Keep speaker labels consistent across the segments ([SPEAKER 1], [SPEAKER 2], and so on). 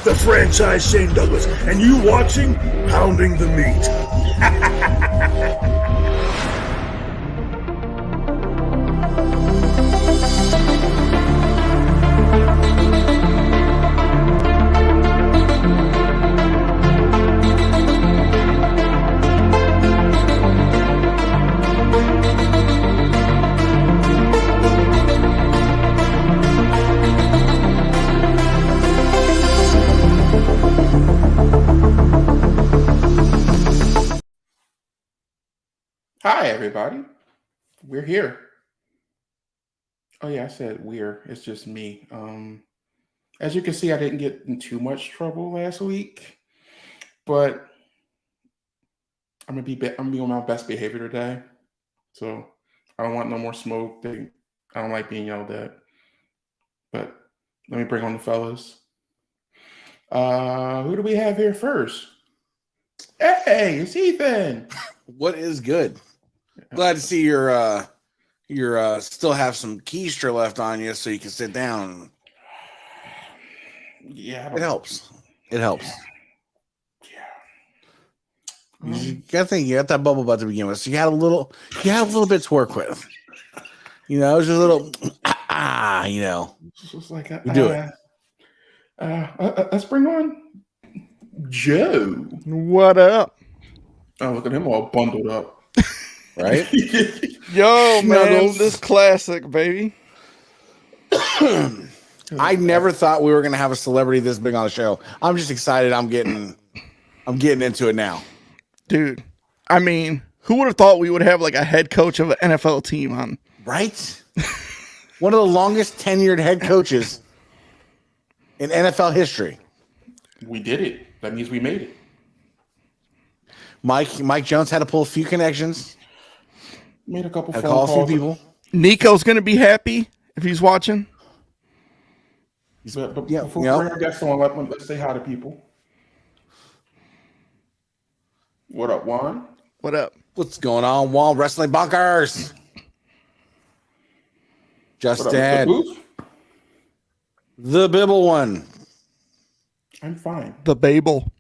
[SPEAKER 1] the franchise Shane Douglas, and you watching Pounding the Meat.
[SPEAKER 2] Hi, everybody. We're here. Oh, yeah, I said we're. It's just me. As you can see, I didn't get in too much trouble last week, but I'm gonna be on my best behavior today. So I don't want no more smoke. I don't like being yelled at. But let me bring on the fellas. Who do we have here first? Hey, it's Ethan.
[SPEAKER 3] What is good? Glad to see you're still have some keister left on you so you can sit down.
[SPEAKER 2] Yeah,
[SPEAKER 3] it helps. It helps.
[SPEAKER 2] Yeah.
[SPEAKER 3] You gotta think you got that bubble butt to begin with, so you had a little bit to work with. You know, it was just a little you know.
[SPEAKER 2] It's just like
[SPEAKER 3] we do it.
[SPEAKER 2] Let's bring on Joe.
[SPEAKER 4] What up?
[SPEAKER 2] Oh, look at him all bundled up.
[SPEAKER 3] Right?
[SPEAKER 4] Yo, man, this classic, baby.
[SPEAKER 3] I never thought we were gonna have a celebrity this big on the show. I'm just excited. I'm getting into it now.
[SPEAKER 4] Dude, I mean, who would have thought we would have like a head coach of an NFL team on?
[SPEAKER 3] Right? One of the longest tenured head coaches in NFL history.
[SPEAKER 2] We did it. That means we made it.
[SPEAKER 3] Mike Jones had to pull a few connections.
[SPEAKER 2] Made a couple phone
[SPEAKER 3] calls.
[SPEAKER 2] Call a few
[SPEAKER 3] people.
[SPEAKER 4] Nico's going to be happy if he's watching.
[SPEAKER 2] But before we bring our guests on, let's say hi to people. What up, Juan?
[SPEAKER 4] What up?
[SPEAKER 3] What's going on, Juan? Wrestling Bunkers. Just Dad. The Bibble one.
[SPEAKER 2] I'm fine.
[SPEAKER 4] The Babel.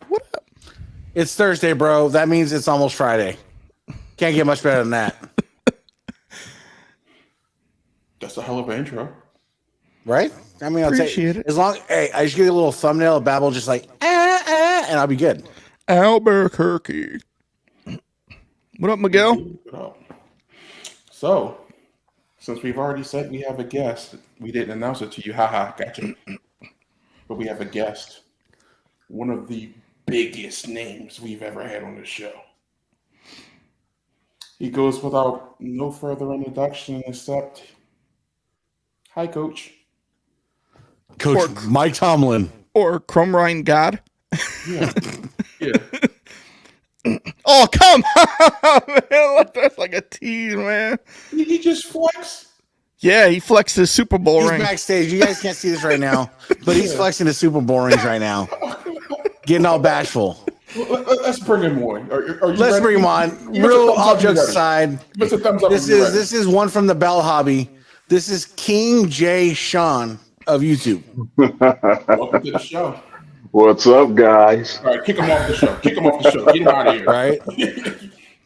[SPEAKER 4] What up?
[SPEAKER 3] It's Thursday, bro. That means it's almost Friday. Can't get much better than that.
[SPEAKER 2] That's a hell of an intro.
[SPEAKER 3] Right? I mean, I'll
[SPEAKER 4] appreciate it.
[SPEAKER 3] As long, hey, I just get a little thumbnail of Babel, just like, and I'll be good.
[SPEAKER 4] Albuquerque. What up, Miguel?
[SPEAKER 2] What up? So, since we've already said we have a guest, we didn't announce it to you. Haha, gotcha. But we have a guest. One of the biggest names we've ever had on the show. He goes without no further introduction except, hi, Coach.
[SPEAKER 3] Coach Mike Tomlin.
[SPEAKER 4] Or Crumrine God.
[SPEAKER 2] Yeah. Yeah.
[SPEAKER 4] Oh, come on, man. That's like a tease, man.
[SPEAKER 2] He just flexed.
[SPEAKER 4] Yeah, he flexed his Super Bowl ring.
[SPEAKER 3] He's backstage. You guys can't see this right now, but he's flexing his Super Bowl rings right now. Getting all bashful.
[SPEAKER 2] Let's bring him on.
[SPEAKER 3] Let's bring him on. Real, all jokes aside. This is one from the Bell Hobby. This is King J. Sean of YouTube.
[SPEAKER 2] Welcome to the show.
[SPEAKER 5] What's up, guys?
[SPEAKER 2] All right, kick him off the show. Get him out of here.
[SPEAKER 3] Right?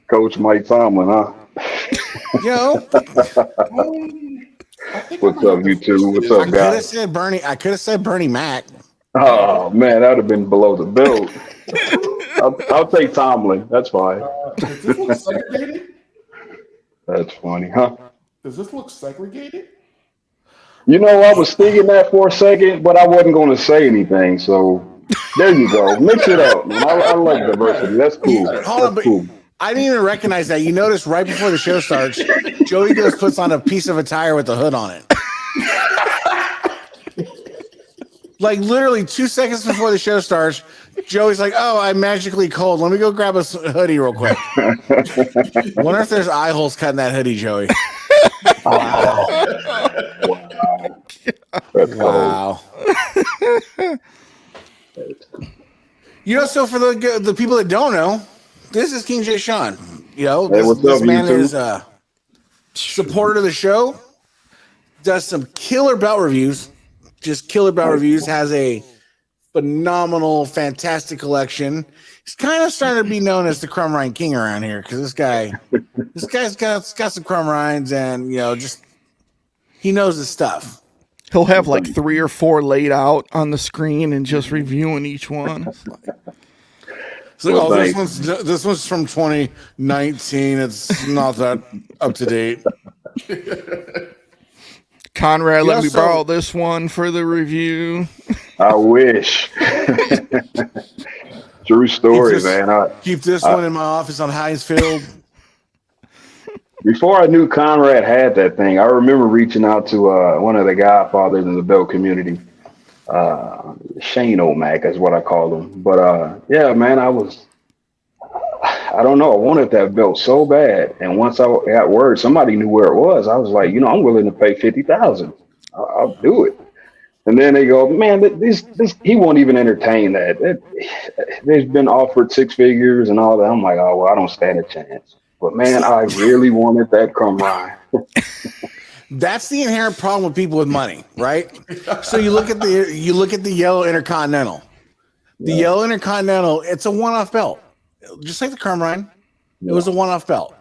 [SPEAKER 5] Coach Mike Tomlin, huh?
[SPEAKER 3] Yo.
[SPEAKER 5] What's up, YouTube? What's up, guys?
[SPEAKER 3] I could have said Bernie Mac.
[SPEAKER 5] Oh, man, that would have been below the belt. I'll take Tomlin. That's fine.
[SPEAKER 2] Does this look segregated?
[SPEAKER 5] That's funny, huh?
[SPEAKER 2] Does this look segregated?
[SPEAKER 5] You know, I was thinking that for a second, but I wasn't going to say anything. So there you go. Mix it up, man. I like diversity. That's cool. That's cool.
[SPEAKER 3] I didn't even recognize that. You notice right before the show starts, Joey just puts on a piece of attire with a hood on it. Like literally 2 seconds before the show starts, Joey's like, "Oh, I'm magically cold. Let me go grab a hoodie real quick." Wonder if there's eye holes cut in that hoodie, Joey.
[SPEAKER 5] Wow. That's
[SPEAKER 3] wow. You know, so for the people that don't know, this is King J. Sean. You know, this man is a supporter of the show. does some killer belt reviews. Just killer belt reviews. Has a phenomenal, fantastic collection. He's kind of starting to be known as the Crumb Rind King around here because this guy's got some crumb rinds, and just he knows his stuff.
[SPEAKER 4] He'll have like 3 or 4 laid out on the screen and just reviewing each one.
[SPEAKER 3] It's like, this one's from 2019. It's not that up to date.
[SPEAKER 4] Conrad, let me borrow this one for the review.
[SPEAKER 5] I wish. True story, man.
[SPEAKER 3] Keep this one in my office on Hinesfield.
[SPEAKER 5] Before I knew Conrad had that thing, I remember reaching out to one of the godfathers in the belt community. Shane O'Mac is what I call him. But yeah, man, I don't know. I wanted that belt so bad. And once I got word, somebody knew where it was. I was like, I'm willing to pay $50,000. I'll do it. And then they go, man, this he won't even entertain that. There's been offered 6 figures and all that. I'm like, oh, well, I don't stand a chance. But man, I really wanted that crumb rind.
[SPEAKER 3] That's the inherent problem with people with money, right? So you look at the yellow Intercontinental. The yellow Intercontinental, it's a one-off belt, just like the crumb rind. It was a one-off belt.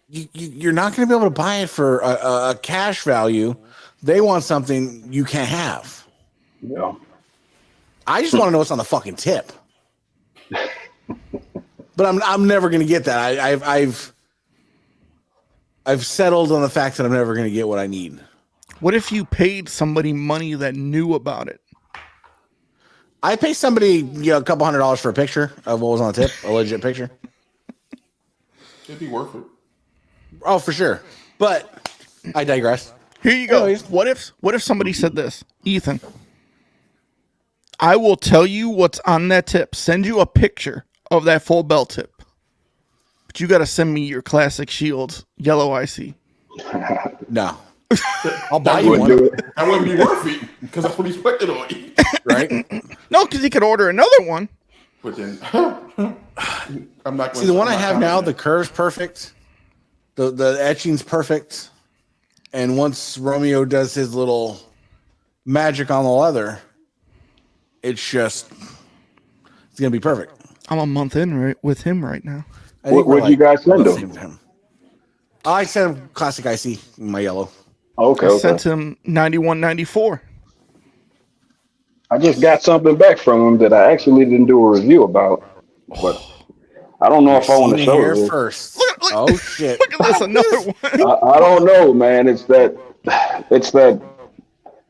[SPEAKER 3] You're not going to be able to buy it for a cash value. They want something you can't have.
[SPEAKER 5] Yeah.
[SPEAKER 3] I just want to know what's on the fucking tip. But I'm never going to get that. I've settled on the fact that I'm never going to get what I need.
[SPEAKER 4] What if you paid somebody money that knew about it?
[SPEAKER 3] I pay somebody a couple $100 for a picture of what was on the tip, a legit picture.
[SPEAKER 2] It'd be worth it.
[SPEAKER 3] Oh, for sure. But I digress.
[SPEAKER 4] Here you go.
[SPEAKER 3] Anyways.
[SPEAKER 4] What if somebody said this, Ethan? I will tell you what's on that tip. Send you a picture of that full belt tip. But you got to send me your classic Shields yellow IC.
[SPEAKER 3] No. I'll buy you one.
[SPEAKER 2] That wouldn't be worth it because that's what he's putting on you.
[SPEAKER 3] Right?
[SPEAKER 4] No, because he could order another one.
[SPEAKER 2] But then I'm not going
[SPEAKER 3] See, the one I have now, the curve's perfect. The etching's perfect. And once Romeo does his little magic on the leather, it's going to be perfect.
[SPEAKER 4] I'm a month in with him right now.
[SPEAKER 5] What did you guys send him?
[SPEAKER 3] I sent him classic IC in my yellow.
[SPEAKER 5] Okay.
[SPEAKER 4] I sent him 91.94.
[SPEAKER 5] I just got something back from him that I actually didn't do a review about, but I don't know if I want to show it
[SPEAKER 3] first.
[SPEAKER 4] Look,
[SPEAKER 3] oh shit!
[SPEAKER 4] Look at this, another one.
[SPEAKER 5] I don't know, man. It's that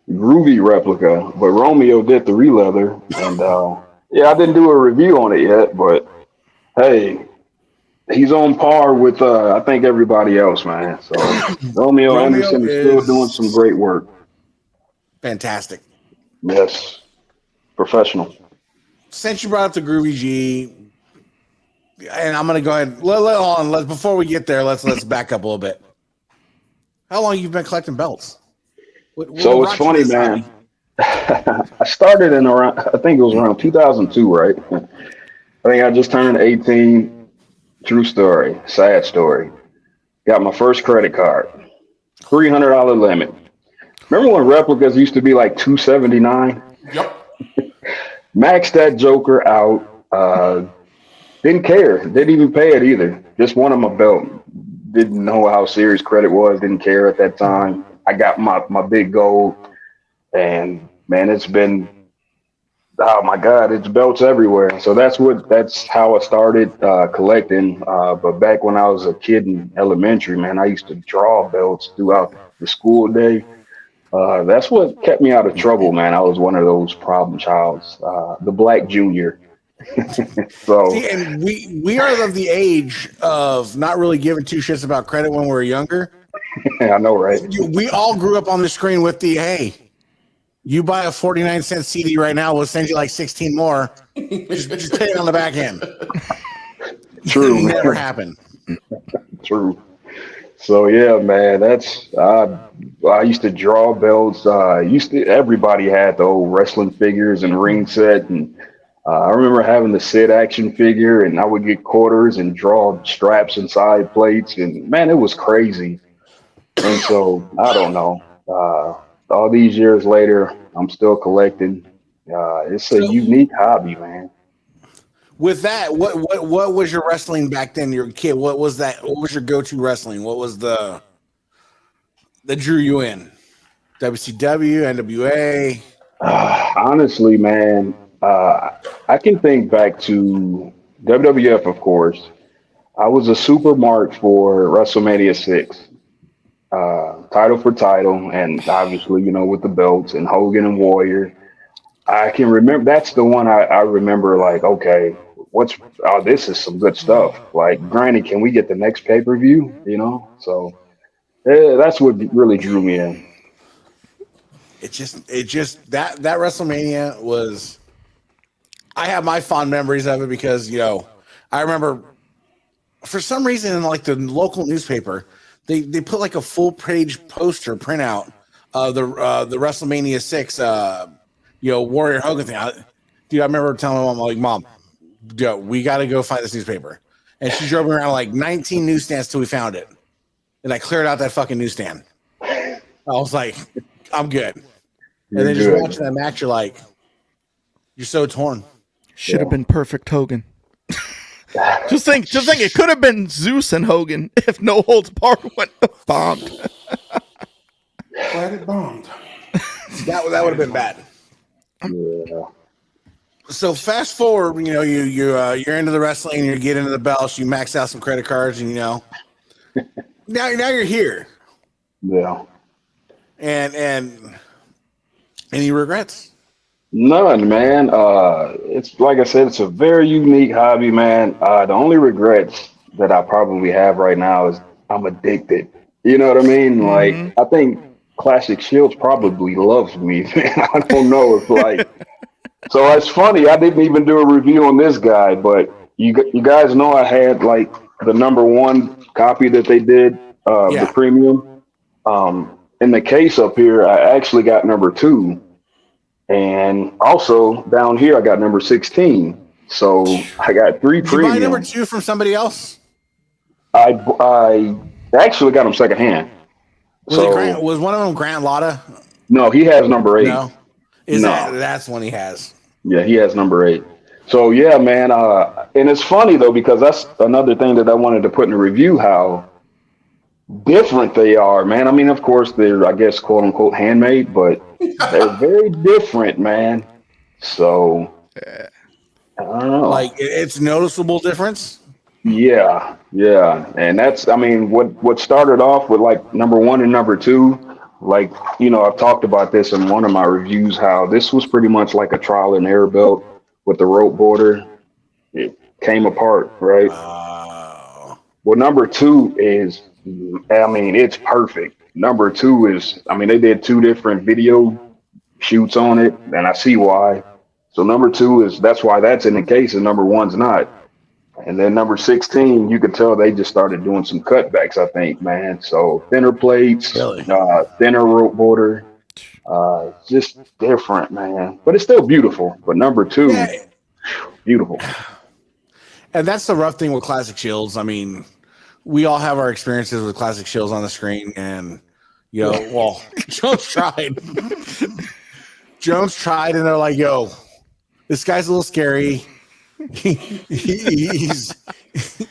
[SPEAKER 5] groovy replica, but Romeo did the re-leather, and I didn't do a review on it yet, but hey, he's on par with I think everybody else, man. So Romeo Anderson is still doing some great work.
[SPEAKER 3] Fantastic.
[SPEAKER 5] Yes, professional.
[SPEAKER 3] Since you brought up the Groovy G, and I'm gonna go ahead. Before we get there, let's back up a little bit. How long you been collecting belts?
[SPEAKER 5] So it's funny, man. I started I think it was around 2002, right? I think I just turned 18. True story, sad story. Got my first credit card, $300 limit. Remember when replicas used to be like $279?
[SPEAKER 2] Yep.
[SPEAKER 5] Maxed that joker out. Didn't care. Didn't even pay it either. Just wanted my belt. Didn't know how serious credit was. Didn't care at that time. I got my big gold, and man, it's been, oh my God, it's belts everywhere. So that's how I started collecting. But back when I was a kid in elementary, man, I used to draw belts throughout the school day. That's what kept me out of trouble, man. I was one of those problem childs, the black junior. So
[SPEAKER 3] see, and we are of the age of not really giving two shits about credit when we were younger.
[SPEAKER 5] I know, right?
[SPEAKER 3] We all grew up on the screen with the, hey, you buy a 49-cent CD right now, we'll send you like 16 more. just pay it on the back end.
[SPEAKER 5] True.
[SPEAKER 3] Never happened.
[SPEAKER 5] True. So yeah, man, that's I used to draw belts. Everybody had the old wrestling figures and ring set, and I remember having the Sid action figure, and I would get quarters and draw straps and side plates, and man, it was crazy. And so I don't know. All these years later, I'm still collecting. It's a
[SPEAKER 3] So
[SPEAKER 5] unique hobby, man.
[SPEAKER 3] with that, what was your wrestling back then? You're a kid. What was that? What was your go-to wrestling? What was the that drew you in? WCW, NWA.
[SPEAKER 5] Honestly, man, I can think back to WWF, of course. I was a super mark for WrestleMania 6, title for title, and obviously, with the belts and Hogan and Warrior. I can remember that's the one I remember like, okay, this is some good stuff. Like, granted, can we get the next pay-per-view? So that's what really drew me in.
[SPEAKER 3] It just that WrestleMania was. I have my fond memories of it because I remember for some reason in like the local newspaper they put like a full page poster printout of the WrestleMania 6 Warrior Hogan thing. Dude, I remember telling my mom, like, Mom, dude, we got to go find this newspaper. And she drove me around like 19 newsstands till we found it. And I cleared out that fucking newsstand. I was like, I'm good. And
[SPEAKER 5] You're
[SPEAKER 3] then just
[SPEAKER 5] good.
[SPEAKER 3] watching that match, you're like, you're so torn.
[SPEAKER 4] Should have been perfect Hogan. Just think, it could have been Zeus and Hogan if No Holds Barred went bombed.
[SPEAKER 2] Glad it bombed.
[SPEAKER 3] That would have been bad.
[SPEAKER 5] Yeah.
[SPEAKER 3] So fast forward, you're into the wrestling, you get into the belts, you max out some credit cards, and now you're here.
[SPEAKER 5] Yeah.
[SPEAKER 3] And any regrets?
[SPEAKER 5] None, man. It's like I said, it's a very unique hobby, man. The only regrets that I probably have right now is I'm addicted. You know what I mean? Like, I think Classic Shields probably loves me, man. I don't know. It's like, so it's funny. I didn't even do a review on this guy, but you guys know I had like the #1 copy that they did, the premium. In the case up here, I actually got #2. And also down here, I got #16. So I got 3
[SPEAKER 3] Did you buy
[SPEAKER 5] premium.
[SPEAKER 3] #2 from somebody else?
[SPEAKER 5] I actually got them secondhand.
[SPEAKER 3] Was one of them Grant Lotta?
[SPEAKER 5] No, he has #8.
[SPEAKER 3] No. That's one he has.
[SPEAKER 5] Yeah, he has #8. So yeah, man. And it's funny though, because that's another thing that I wanted to put in the review, how different they are, man. I mean, of course, they're, I guess, quote unquote handmade, but they're very different, man. So I don't know.
[SPEAKER 3] Like, it's noticeable difference.
[SPEAKER 5] Yeah. And that's, I mean, what started off with like #1 and #2, like, I've talked about this in one of my reviews, how this was pretty much like a trial and error belt with the rope border. It came apart, right? Well, #2 is, I mean, it's perfect. #2 is, I mean, they did 2 different video shoots on it, and I see why. So #2 is, that's why that's in the case, and #1's not. And then #16, you could tell they just started doing some cutbacks, I think, man. So thinner plates,
[SPEAKER 3] Really?
[SPEAKER 5] Thinner rope border, just different, man. But it's still beautiful. But #2, beautiful.
[SPEAKER 3] And that's the rough thing with Classic Shields. I mean, we all have our experiences with Classic Shields on the screen, and well, Jones tried. And they're like, "Yo, this guy's a little scary. He's,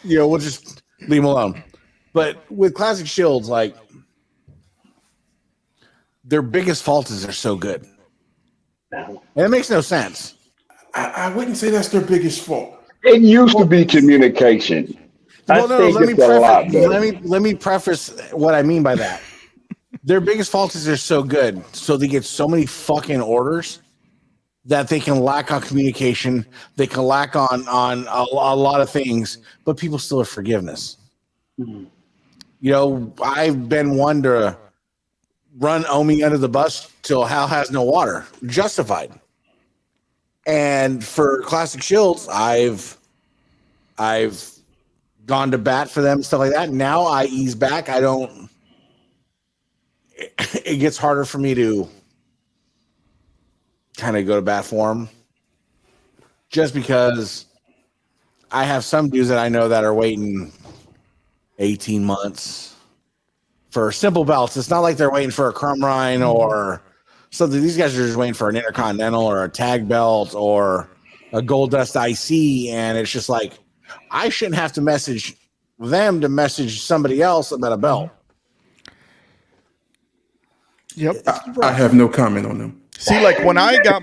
[SPEAKER 3] we'll just leave him alone." But with Classic Shields, like, their biggest fault is they're so good, and it makes no sense.
[SPEAKER 2] I wouldn't say that's their biggest fault.
[SPEAKER 5] It used to be communication.
[SPEAKER 3] Well, no, let me preface what I mean by that. Their biggest fault is they're so good, so they get so many fucking orders that they can lack on communication. They can lack on a lot of things, but people still have forgiveness. I've been one to run Omi under the bus till Hal has no water, justified. And for Classic Shields, I've gone to bat for them, stuff like that. Now I ease back. It gets harder for me to kind of go to bat for them, just because I have some dudes that I know that are waiting 18 months, for simple belts. It's not like they're waiting for a Crumb Rhine or something. These guys are just waiting for an Intercontinental or a tag belt or a Gold Dust IC, and it's just like I shouldn't have to message them to message somebody else about a belt.
[SPEAKER 4] Yep.
[SPEAKER 2] I have no comment on them.
[SPEAKER 4] See, like when I got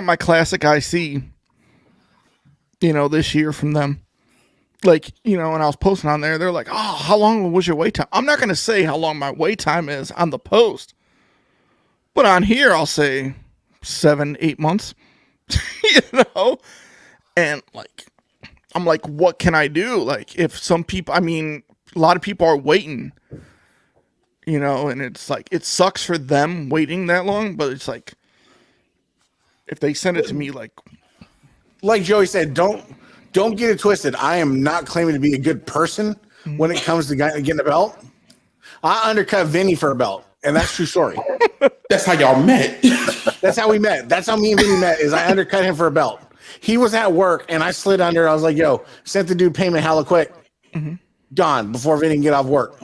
[SPEAKER 4] my classic IC, this year from them, like, and I was posting on there, they're like, "Oh, how long was your wait time?" I'm not going to say how long my wait time is on the post, but on here I'll say 7-8 months, and like, I'm like, what can I do? Like, if some people, a lot of people are waiting, and it's like, it sucks for them waiting that long, but it's like, if they send it to me, like
[SPEAKER 3] Joey said, don't get it twisted. I am not claiming to be a good person when it comes to getting a belt. I undercut Vinny for a belt, and that's true story.
[SPEAKER 2] That's how y'all met.
[SPEAKER 3] That's how we met. That's how me and Vinny met, is I undercut him for a belt. He was at work, and I slid under. I was like, yo, sent the dude payment hella quick. Gone before Vinny can get off work.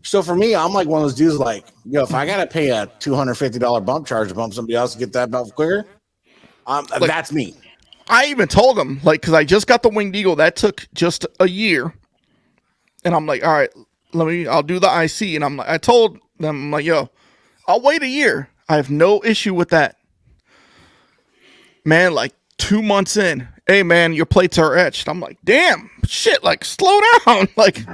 [SPEAKER 3] So for me, I'm like one of those dudes like, yo, if I got to pay a $250 bump charge to bump somebody else to get that belt quicker, that's me.
[SPEAKER 4] I even told him, like, because I just got the Winged Eagle. That took just a year. And I'm like, all right, I'll do the IC. And I told them, I'm like, yo, I'll wait a year. I have no issue with that. Man, like 2 months in, hey, man, your plates are etched. I'm like, damn, shit, like, slow down. Like,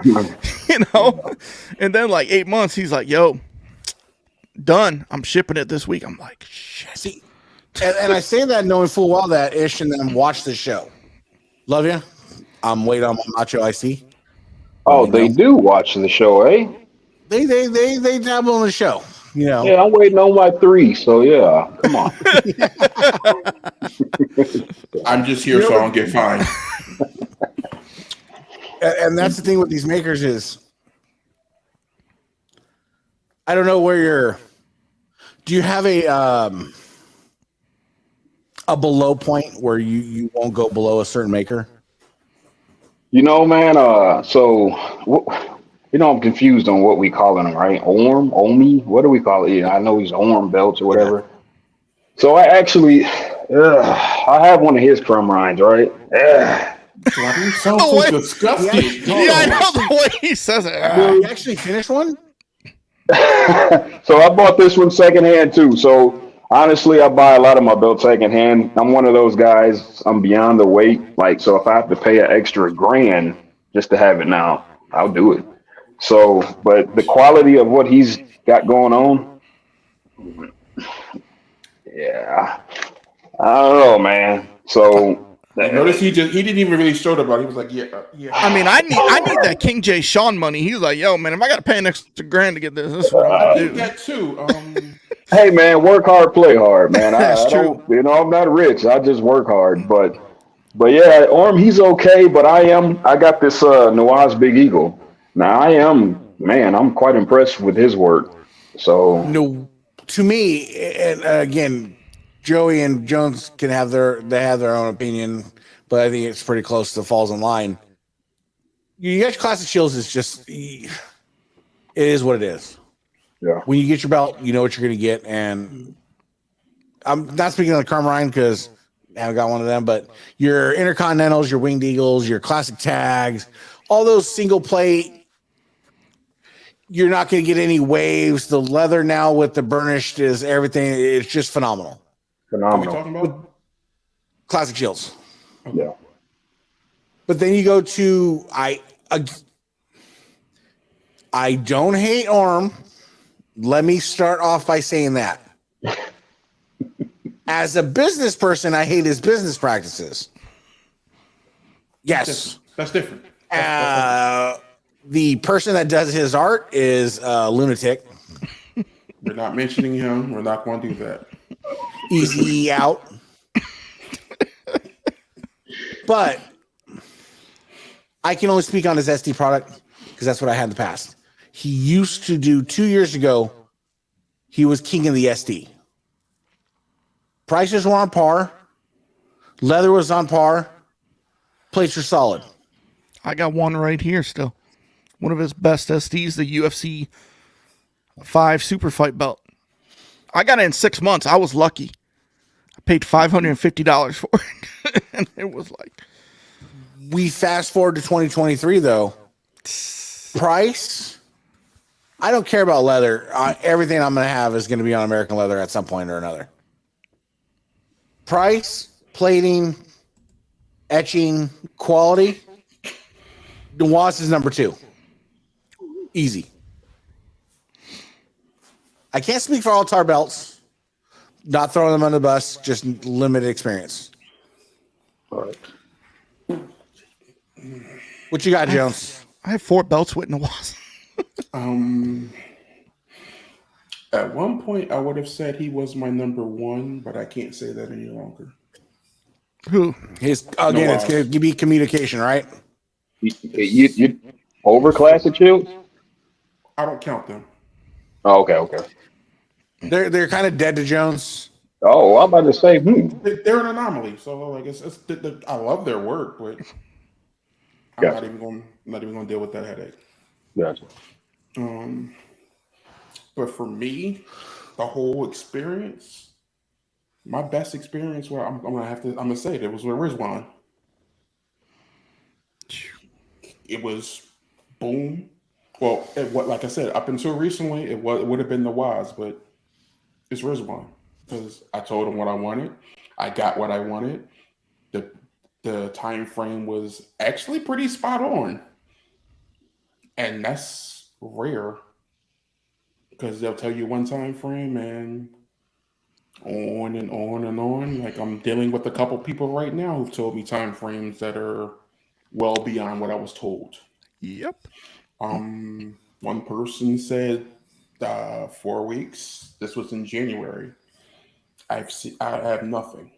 [SPEAKER 4] And then, like, 8 months, he's like, yo, done. I'm shipping it this week. I'm like, shit.
[SPEAKER 3] See, and I say that knowing full well that Ish and them watch the show. Love you. I'm waiting on my Macho IC.
[SPEAKER 5] Oh, they do watch the show, eh?
[SPEAKER 3] They dabble on the show.
[SPEAKER 5] Yeah, I'm waiting on my 3. So yeah, come on.
[SPEAKER 2] I'm just here so I don't get fined.
[SPEAKER 3] And that's the thing with these makers is, I don't know where do you have a below point where you won't go below a certain maker?
[SPEAKER 5] Man, I'm confused on what we calling them, right? Omi? What do we call it? I know he's Orm belts or whatever. So I actually, I have one of his Crumb Rhines, right?
[SPEAKER 2] You sound so disgusting.
[SPEAKER 4] Yeah, I know the way he says it.
[SPEAKER 3] You actually finished one?
[SPEAKER 5] So I bought this one secondhand too. So honestly, I buy a lot of my belts secondhand. I'm one of those guys. I'm beyond the weight. Like, so if I have to pay an extra $1,000 just to have it now, I'll do it. So, but the quality of what he's got going on, yeah, I don't know, man. So
[SPEAKER 2] notice he didn't even really show the belt. He was like, yeah.
[SPEAKER 4] I need that King J. Sean money. He was like, yo, man, if I got to pay an extra $1,000 to get this is what I'm gonna do.
[SPEAKER 2] That too.
[SPEAKER 5] Hey, man, work hard, play hard, man.
[SPEAKER 4] That's true.
[SPEAKER 5] I'm not rich. I just work hard, but yeah, Orm, he's okay. But I got this Noah's Big Eagle. Now I'm quite impressed with his work. So
[SPEAKER 3] No, to me, and again, Joey and Jones can have their own opinion, but I think it's pretty close to falls in line. You got your classic shields is just, it is what it is.
[SPEAKER 5] yeah,
[SPEAKER 3] When you get your belt, you know what you're going to get. And I'm not speaking of the Crumb Rhine because I haven't got one of them, but your Intercontinentals, your Winged Eagles, your classic tags, all those single plate, you're not going to get any waves. The leather now with the burnished is everything. It's just phenomenal.
[SPEAKER 2] What are we talking about?
[SPEAKER 3] Classic shields.
[SPEAKER 5] Yeah.
[SPEAKER 3] But then you go to I don't hate Orm. Let me start off by saying that. As a business person, I hate his business practices. Yes.
[SPEAKER 2] That's different.
[SPEAKER 3] The person that does his art is a lunatic.
[SPEAKER 2] We're not mentioning him. We're not going to do that.
[SPEAKER 3] Easy out. But I can only speak on his SD product because that's what I had in the past. He used to do 2 years ago, he was king of the SD. Prices were on par. Leather was on par. Plates were solid.
[SPEAKER 4] I got one right here still. one of his best SDs, the UFC 5 Super Fight belt. I got it in 6 months. I was lucky. I paid $550 for it. And it was like...
[SPEAKER 3] We fast forward to 2023, though. Price, I don't care about leather. Everything I'm going to have is going to be on American leather at some point or another. Price, plating, etching, quality. DeWass is number 2. Easy. I can't speak for all tar belts. Not throwing them on the bus, just limited experience.
[SPEAKER 5] All right.
[SPEAKER 3] What you got, Jones?
[SPEAKER 4] I have 4 belts with Nawaz.
[SPEAKER 2] At one point, I would have said he was my number 1, but I can't say that any longer.
[SPEAKER 4] Who?
[SPEAKER 3] His again, it's going to be communication, right?
[SPEAKER 5] You overclass the Shields?
[SPEAKER 2] I don't count them.
[SPEAKER 5] Oh, okay.
[SPEAKER 3] They're kind of dead to Jones.
[SPEAKER 5] Oh, I'm about to say,
[SPEAKER 2] They're an anomaly. So like, I love their work, but I'm
[SPEAKER 5] Gotcha.
[SPEAKER 2] not even going to deal with that headache.
[SPEAKER 5] Gotcha.
[SPEAKER 2] But for me, the whole experience, my best experience, where I'm gonna say it was with Rizwan. It was boom. Well, like I said, up until recently, it would have been the Waz, but it's Rizwan because I told him what I wanted. I got what I wanted. The time frame was actually pretty spot on, and that's rare because they'll tell you one time frame and on and on and on. Like I'm dealing with a couple people right now who've told me time frames that are well beyond what I was told.
[SPEAKER 4] Yep.
[SPEAKER 2] One person said 4 weeks. This was in January. I have nothing.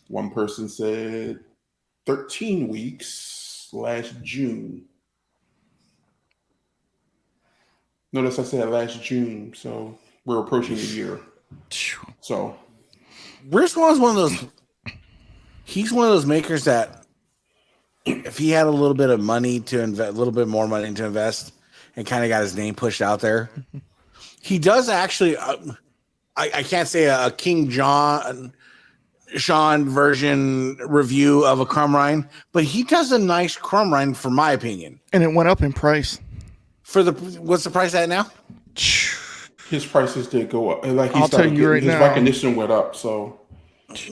[SPEAKER 2] One person said 13 weeks last June. Notice I said last June, so we're approaching a year. So
[SPEAKER 3] Rizwan's one of those. He's one of those makers that if he had a little bit of money to invest, a little bit more money to invest, and kind of got his name pushed out there, he does actually. I can't say a King Sean version review of a crumb rind, but he does a nice crumb rind, for my opinion.
[SPEAKER 4] And it went up in price.
[SPEAKER 3] What's the price at now?
[SPEAKER 2] his prices did go up. Like
[SPEAKER 4] I'll tell you right
[SPEAKER 2] his
[SPEAKER 4] now.
[SPEAKER 2] recognition went up. So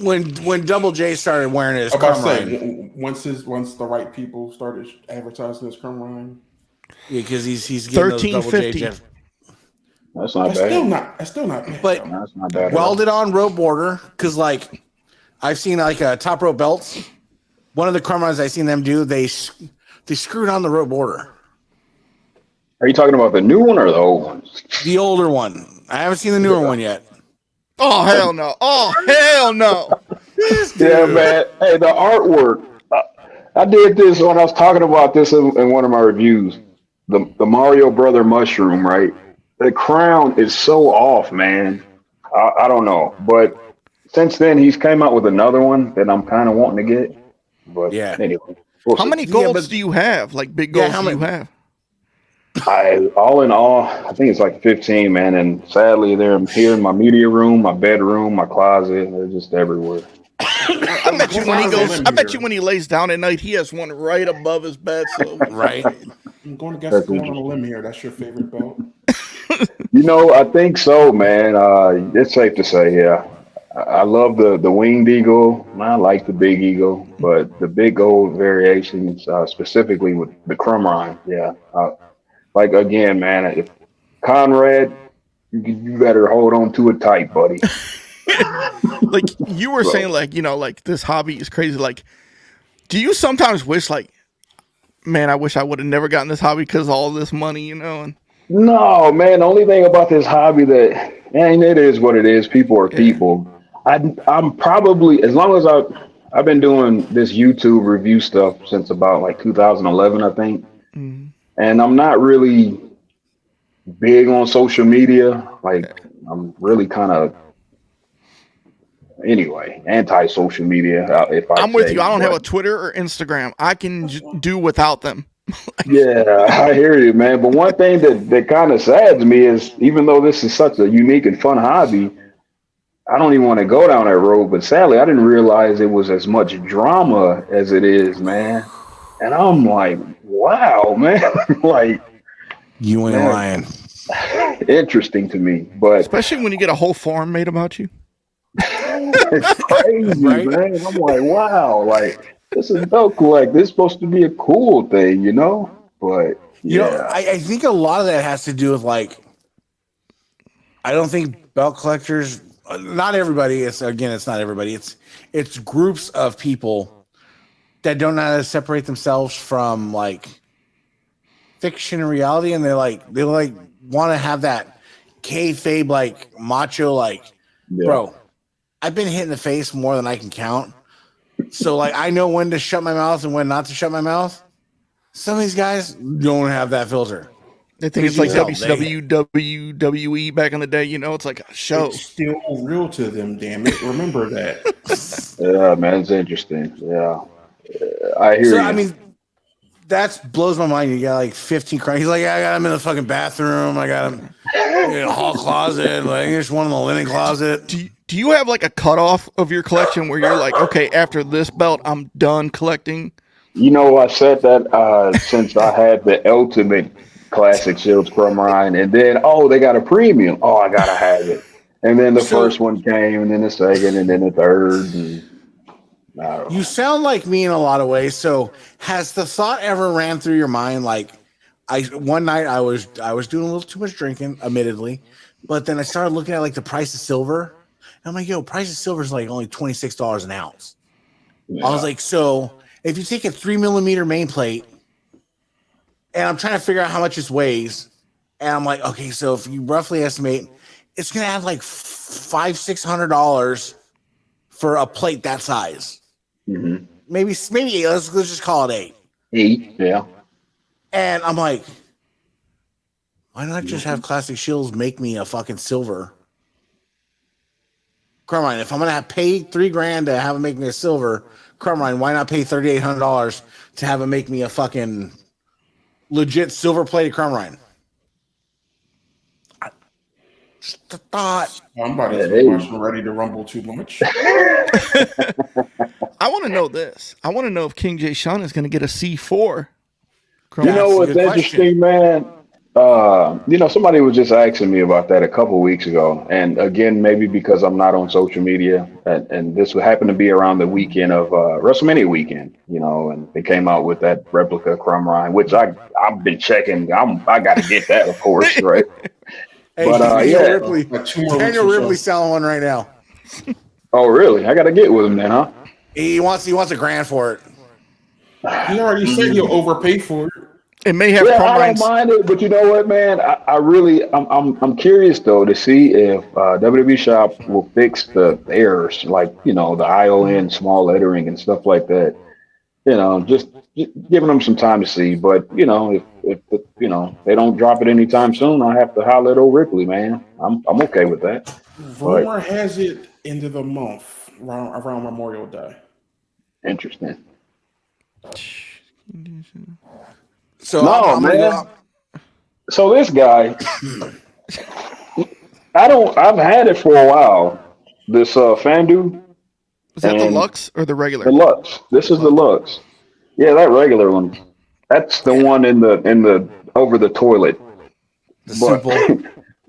[SPEAKER 3] when Double J started wearing his
[SPEAKER 2] I'm about
[SPEAKER 3] crumb
[SPEAKER 2] to
[SPEAKER 3] rind,
[SPEAKER 2] say once the right people started advertising his crumb rind,
[SPEAKER 3] yeah, because he's getting those Double J.
[SPEAKER 4] $13.50.
[SPEAKER 5] That's not
[SPEAKER 2] that's
[SPEAKER 5] bad.
[SPEAKER 2] still not bad.
[SPEAKER 3] But
[SPEAKER 2] though.
[SPEAKER 5] That's not bad. at all.
[SPEAKER 3] welded on rope border, because like I've seen like top rope belts. One of the crumb rinds I've seen them do, they screwed on the rope border.
[SPEAKER 5] Are you talking about the new one or the old one?
[SPEAKER 3] The older one. I haven't seen the newer one yet.
[SPEAKER 4] Oh, hell no. Oh, hell no.
[SPEAKER 5] Yeah, man. Hey, the artwork. I did this when I was talking about this in one of my reviews. The Mario Brother mushroom, right? The crown is so off, man. I don't know. But since then, he's came out with another one that I'm kind of wanting to get. But
[SPEAKER 3] Yeah.
[SPEAKER 5] anyway.
[SPEAKER 4] How many golds do you have? Like big golds do you have?
[SPEAKER 5] All in all, I think it's like 15, man. And sadly, they're here in my media room, my bedroom, my closet. They're just everywhere.
[SPEAKER 4] I bet you when he lays down at night, he has one right above his bed. So.
[SPEAKER 3] Right.
[SPEAKER 2] I'm going to guess going on a limb here. That's your favorite belt.
[SPEAKER 5] I think so, man. It's safe to say, yeah. I love the winged eagle. I like the big eagle, but the big gold variations, specifically with the crumb rind, yeah. Like again, man, if Conrad, you better hold on to it tight, buddy.
[SPEAKER 4] Like you were saying, like this hobby is crazy. Like, do you sometimes wish, like, man, I wish I would have never gotten this hobby because of all this money, And
[SPEAKER 5] No, man. The only thing about this hobby it is what it is. People are people. I'm probably, as long as I've been doing this YouTube review stuff since about like 2011, I think.
[SPEAKER 4] Mm-hmm.
[SPEAKER 5] And I'm not really big on social media. Like I'm really kind of, anyway, anti-social media. I'm
[SPEAKER 4] with you. I don't have a Twitter or Instagram. I can do without them.
[SPEAKER 5] Yeah, I hear you, man. But one thing that kind of saddens me is even though this is such a unique and fun hobby, I don't even want to go down that road. But sadly, I didn't realize it was as much drama as it is, man. And I'm like, wow, man. Like,
[SPEAKER 3] You ain't
[SPEAKER 5] man,
[SPEAKER 3] lying.
[SPEAKER 5] interesting to me. But
[SPEAKER 4] Especially when you get a whole farm made about you.
[SPEAKER 5] it's crazy,
[SPEAKER 3] Right?
[SPEAKER 5] man. I'm like, wow, like this is dope. Like this is supposed to be a cool thing, you know? But
[SPEAKER 3] You know,
[SPEAKER 5] yeah,
[SPEAKER 3] I think a lot of that has to do with like, I don't think belt collectors, not everybody, it's not everybody. It's groups of people that don't know how to separate themselves from like fiction and reality, and they want to have that kayfabe like macho
[SPEAKER 5] yeah.
[SPEAKER 3] bro. I've been hit in the face more than I can count, so like I know when to shut my mouth and when not to shut my mouth. Some of these guys don't have that filter.
[SPEAKER 4] They think it's like
[SPEAKER 3] Yeah,
[SPEAKER 4] WCW, WWE back in the day. You know, it's like a show.
[SPEAKER 2] It's still real to them, damn it. Remember that.
[SPEAKER 5] Yeah, man, it's interesting. Yeah. I hear
[SPEAKER 3] So
[SPEAKER 5] you.
[SPEAKER 3] I mean, that blows my mind. You got like 15 crying. He's like, yeah, I got him in the fucking bathroom. I got him in a hall closet. Like, there's one in the linen closet.
[SPEAKER 4] Do you have like a cutoff of your collection where you're like, okay, after this belt, I'm done collecting?
[SPEAKER 5] You know, I said that since I had the ultimate classic Shields Crumb Ryan, and then they got a premium. Oh, I gotta have it. And then the first one came, and then the second, and then the third. And I don't
[SPEAKER 3] You
[SPEAKER 5] know.
[SPEAKER 3] sound like me in a lot of ways. So, has the thought ever ran through your mind? Like, one night I was doing a little too much drinking, admittedly, but then I started looking at like the price of silver. And I'm like, yo, price of silver is like only $26 an ounce. I was like, so if you take a 3mm main plate, and I'm trying to figure out how much this weighs, and I'm like, okay, so if you roughly estimate, it's gonna add like $500-$600 for a plate that size.
[SPEAKER 5] Mm-hmm.
[SPEAKER 3] Maybe eight. Let's just call it 8.
[SPEAKER 5] 8, yeah.
[SPEAKER 3] And I'm like, why not just have Classic Shields make me a fucking silver? Carmine, if I'm gonna pay $3,000 to have them make me a silver, Carmine, why not pay $3,800 to have them make me a fucking legit silver plated Carmine? Just a thought.
[SPEAKER 2] Somebody's
[SPEAKER 5] Hey.
[SPEAKER 2] watching Ready to Rumble too much.
[SPEAKER 4] I want to know this. I want to know if King J. Sean is going to get a C4.
[SPEAKER 5] You know
[SPEAKER 3] That's a
[SPEAKER 5] what's
[SPEAKER 3] good
[SPEAKER 5] interesting, man? Somebody was just asking me about that a couple weeks ago, and again, maybe because I'm not on social media, and this would happen to be around the weekend of WrestleMania weekend, and they came out with that replica Crumb Ryan, which I've been checking. I got to get that, of course, right?
[SPEAKER 3] Hey,
[SPEAKER 5] But,
[SPEAKER 3] Daniel
[SPEAKER 5] yeah.
[SPEAKER 3] Ripley, Daniel Ripley's selling one right now.
[SPEAKER 5] Oh, really? I got to get with him then, huh?
[SPEAKER 3] He wants $1,000,000 for it.
[SPEAKER 2] He already said he'll overpay for it.
[SPEAKER 4] It may have
[SPEAKER 5] Yeah,
[SPEAKER 4] Crumb
[SPEAKER 5] I
[SPEAKER 4] Ryan's.
[SPEAKER 5] don't mind it, but you know what, man? I'm curious though to see if WWE Shop will fix the errors, like the ION small lettering and stuff like that. Just giving them some time to see. But if they don't drop it anytime soon, I have to holler at old Ripley, man. I'm okay with that.
[SPEAKER 2] Rumor has it into the month around Memorial Day.
[SPEAKER 5] Interesting.
[SPEAKER 3] So
[SPEAKER 5] No,
[SPEAKER 3] I'm gonna
[SPEAKER 5] man.
[SPEAKER 3] go.
[SPEAKER 5] So this guy, I've had it for a while. This Fandu.
[SPEAKER 4] Is that the
[SPEAKER 5] and
[SPEAKER 4] Lux or the regular?
[SPEAKER 5] The Lux. This is the Lux. Yeah, that regular one. That's the one in the over the toilet.
[SPEAKER 3] Simple.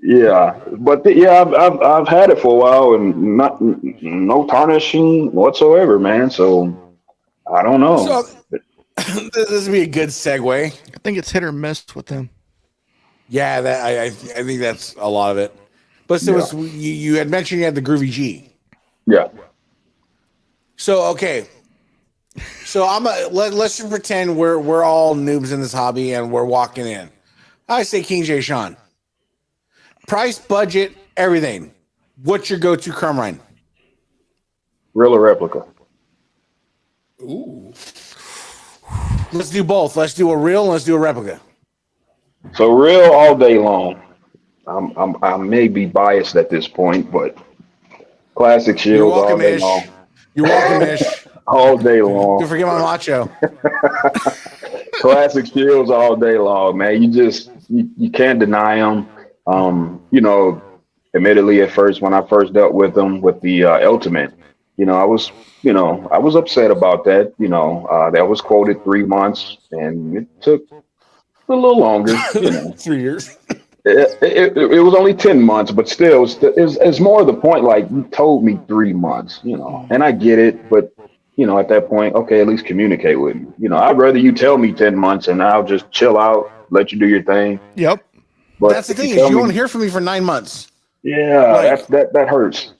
[SPEAKER 5] Yeah, but I've had it for a while and no tarnishing whatsoever, man. So I don't know.
[SPEAKER 3] So this would be a good segue.
[SPEAKER 4] I think it's hit or miss with them.
[SPEAKER 3] Yeah, that I think that's a lot of it. But so it's, you had mentioned you had the Groovy G.
[SPEAKER 5] Yeah.
[SPEAKER 3] So okay. So let's just pretend we're all noobs in this hobby and we're walking in. I say King J. Sean. Price, budget, everything. What's your go-to Crumb Ryan?
[SPEAKER 5] Real or replica?
[SPEAKER 2] Ooh.
[SPEAKER 3] Let's do both. Let's do a real and let's do a replica.
[SPEAKER 5] So real all day long. I may be biased at this point, but classic
[SPEAKER 3] You're
[SPEAKER 5] Shields all
[SPEAKER 3] welcome,
[SPEAKER 5] day
[SPEAKER 3] Ish.
[SPEAKER 5] long.
[SPEAKER 3] You're welcome, Ish.
[SPEAKER 5] All day long.
[SPEAKER 3] Don't forget my macho.
[SPEAKER 5] Classic skills all day long, man. You can't deny them. Admittedly, at first when I first dealt with them with the Ultimate, I was upset about that. That was quoted 3 months, and it took a little longer.
[SPEAKER 3] 3 years.
[SPEAKER 5] It was only 10 months, but still, it's more of the point. Like, you told me 3 months, and I get it, but at that point, okay, at least communicate with me. I'd rather you tell me 10 months and I'll just chill out, let you do your thing.
[SPEAKER 4] Yep.
[SPEAKER 5] But
[SPEAKER 3] That's the thing, is you won't hear from me for 9 months.
[SPEAKER 5] Yeah, that hurts.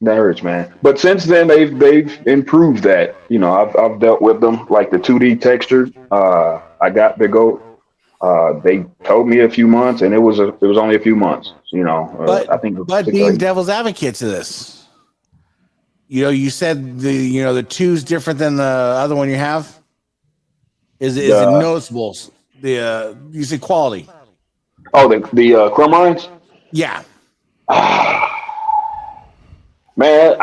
[SPEAKER 5] That hurts, man. But since then, they've improved that. I've dealt with them like the 2D texture. I got Big O. They told me a few months, and it was only a few months. I think.
[SPEAKER 3] But being devil's advocate to this, you said the 2's different than the other one you have. Is it noticeable? You say quality.
[SPEAKER 5] Oh, the Chrome Lines?
[SPEAKER 3] Yeah.
[SPEAKER 5] Man,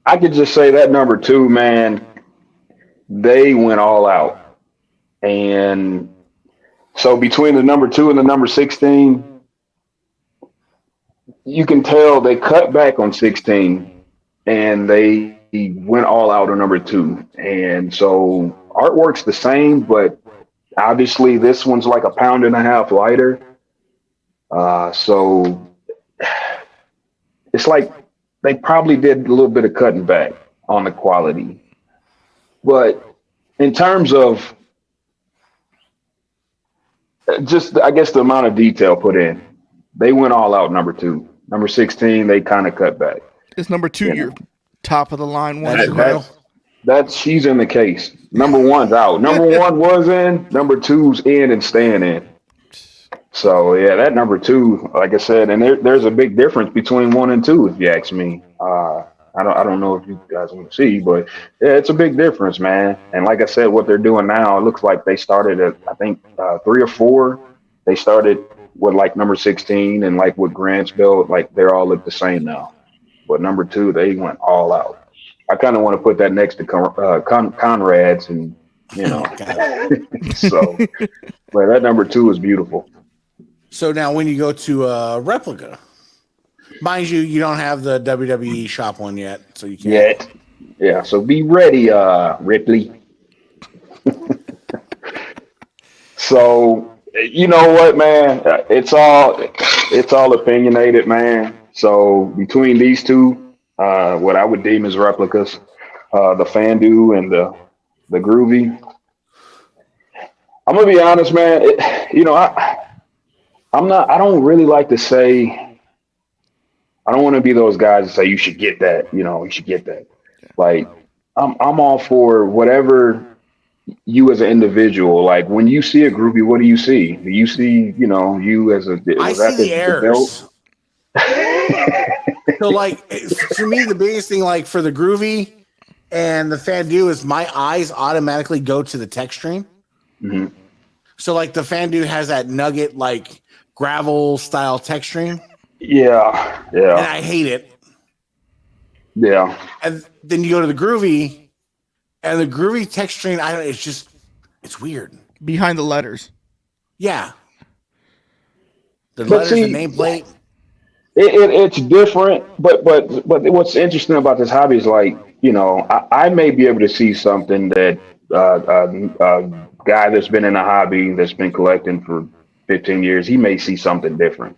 [SPEAKER 5] I could just say that number 2, man, they went all out. And so between the number 2 and the number 16, you can tell they cut back on 16 and they went all out on number 2. And so artwork's the same, but obviously this one's like 1.5 pounds lighter. So it's like they probably did a little bit of cutting back on the quality. But in terms of just, I guess, the amount of detail put in, they went all out number 2. Number 16, they kind of cut back.
[SPEAKER 4] Is number 2 your top of the line one?
[SPEAKER 5] That's she's in the case. Number 1's out. Number 1 was in. Number 2's in and staying in. So yeah, that number 2, like I said, and there's a big difference between 1 and 2, if you ask me. I don't know if you guys want to see, but yeah, it's a big difference, man. And like I said, what they're doing now, it looks like they started at, I think, 3 or 4. They started with like number 16, and like with Grant's belt, like they're all look the same now. But number 2, they went all out. I kind of want to put that next to Conrad's, and so, but that number 2 is beautiful.
[SPEAKER 3] So now when you go to Replica, mind you, you don't have the WWE shop one yet, so you can't.
[SPEAKER 5] Yet. Yeah, so be ready, Ripley. So, you know what, man? It's all opinionated, man. So between these 2, what I would deem as replicas, the Fandu and the Groovy, I'm gonna be honest, man. I don't really like to say, I don't want to be those guys that say you should get that, you should get that. Like, I'm all for whatever you as an individual. Like, when you see a groupie, what do you see? Do you see, you as a?
[SPEAKER 3] I see the errors. So, like, for me, the biggest thing, like, for the Groovy and the Fandu is my eyes automatically go to the tech stream.
[SPEAKER 5] Mm-hmm.
[SPEAKER 3] So, like, the Fandu has that nugget, like, gravel style tech stream.
[SPEAKER 5] Yeah.
[SPEAKER 3] And I hate it.
[SPEAKER 5] Yeah.
[SPEAKER 3] And then you go to the Groovy, and the Groovy tech stream, it's weird.
[SPEAKER 4] Behind the letters.
[SPEAKER 3] Yeah. The letters, the nameplate.
[SPEAKER 5] It's different, but what's interesting about this hobby is, like, I may be able to see something that a guy that's been in a hobby, that's been collecting for 15 years, he may see something different.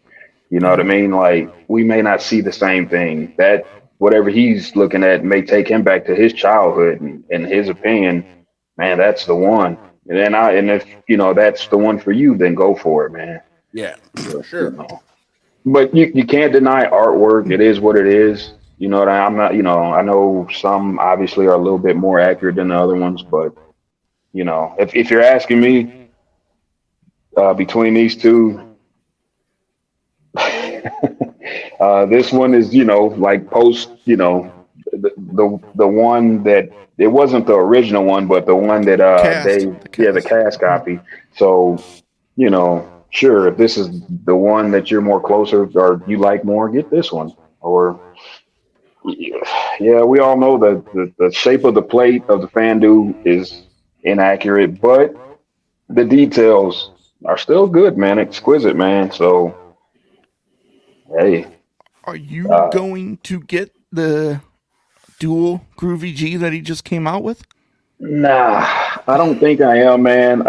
[SPEAKER 5] You know what I mean? Like, we may not see the same thing. That whatever he's looking at may take him back to his childhood, and in his opinion, man, that's the one. And if that's the one for you, then go for it, man.
[SPEAKER 3] Yeah, for sure.
[SPEAKER 5] But you can't deny artwork. It is what it is. You know what I'm not. I know some obviously are a little bit more accurate than the other ones, but if you're asking me, between these 2. This one is, like post, the one that it wasn't the original one, but the one that the cast copy. So, sure, if this is the one that you're more closer or you like more, get this one. Or we all know that the shape of the plate of the Fandu is inaccurate, but the details are still good, man. Exquisite, man. So, hey,
[SPEAKER 4] Are you
[SPEAKER 5] uh,
[SPEAKER 4] going to get the dual Groovy G that he just came out with?
[SPEAKER 5] nah, I don't think I am, man.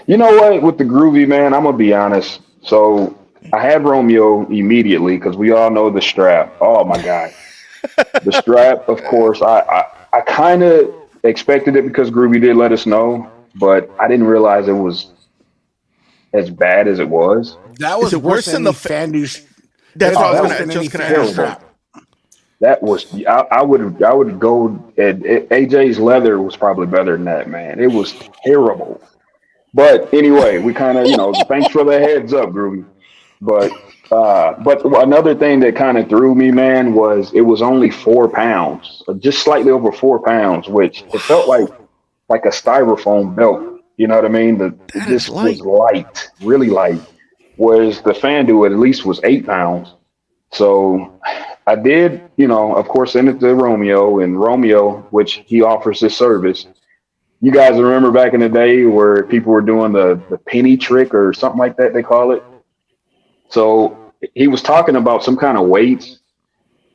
[SPEAKER 5] You know what? With the groovy, man, I'm gonna be honest. So I had Romeo immediately because we all know the strap. Oh my god, the strap. Of course, I kind of expected it because Groovy did let us know, but I didn't realize it was as bad as it was.
[SPEAKER 3] That
[SPEAKER 4] Is
[SPEAKER 3] was
[SPEAKER 4] it
[SPEAKER 3] worse
[SPEAKER 4] worse
[SPEAKER 3] than
[SPEAKER 4] than
[SPEAKER 3] any
[SPEAKER 4] the?
[SPEAKER 3] fan news.
[SPEAKER 4] That's
[SPEAKER 3] That's
[SPEAKER 4] what I was
[SPEAKER 5] that
[SPEAKER 3] worse
[SPEAKER 5] was
[SPEAKER 3] than any
[SPEAKER 4] just gonna
[SPEAKER 3] fan
[SPEAKER 4] ask.
[SPEAKER 5] terrible.
[SPEAKER 3] strap.
[SPEAKER 5] That was I would go and AJ's leather was probably better than that, man. It was terrible. But anyway, we kind of thanks for the heads up, Groovy. But another thing that kind of threw me, man, was it was only 4 pounds, just slightly over 4 pounds, which it felt like a styrofoam belt. You know what I mean? It
[SPEAKER 4] That is
[SPEAKER 5] just was
[SPEAKER 4] light.
[SPEAKER 5] light, really light. Whereas the FanDuel at least was 8 pounds. So I did, of course, send it to Romeo, and Romeo, which he offers this service. You guys remember back in the day where people were doing the penny trick or something like that, they call it. So he was talking about some kind of weights.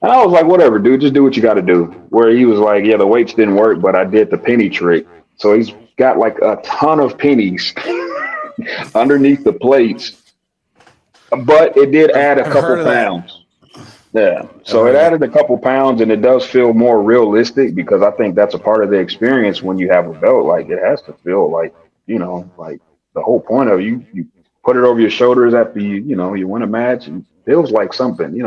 [SPEAKER 5] And I was like, whatever, dude, just do what you got to do. Where he was like, yeah, the weights didn't work, but I did the penny trick. So he's got like a ton of pennies underneath the plates, but it did add a
[SPEAKER 3] I've
[SPEAKER 5] couple
[SPEAKER 3] heard of that.
[SPEAKER 5] pounds. Yeah.
[SPEAKER 3] I've
[SPEAKER 5] So
[SPEAKER 3] heard
[SPEAKER 5] it
[SPEAKER 3] of that.
[SPEAKER 5] added a couple pounds and it does feel more realistic because I think that's a part of the experience when you have a belt. Like it has to feel like the whole point of you put it over your shoulders after you win a match and it feels like something,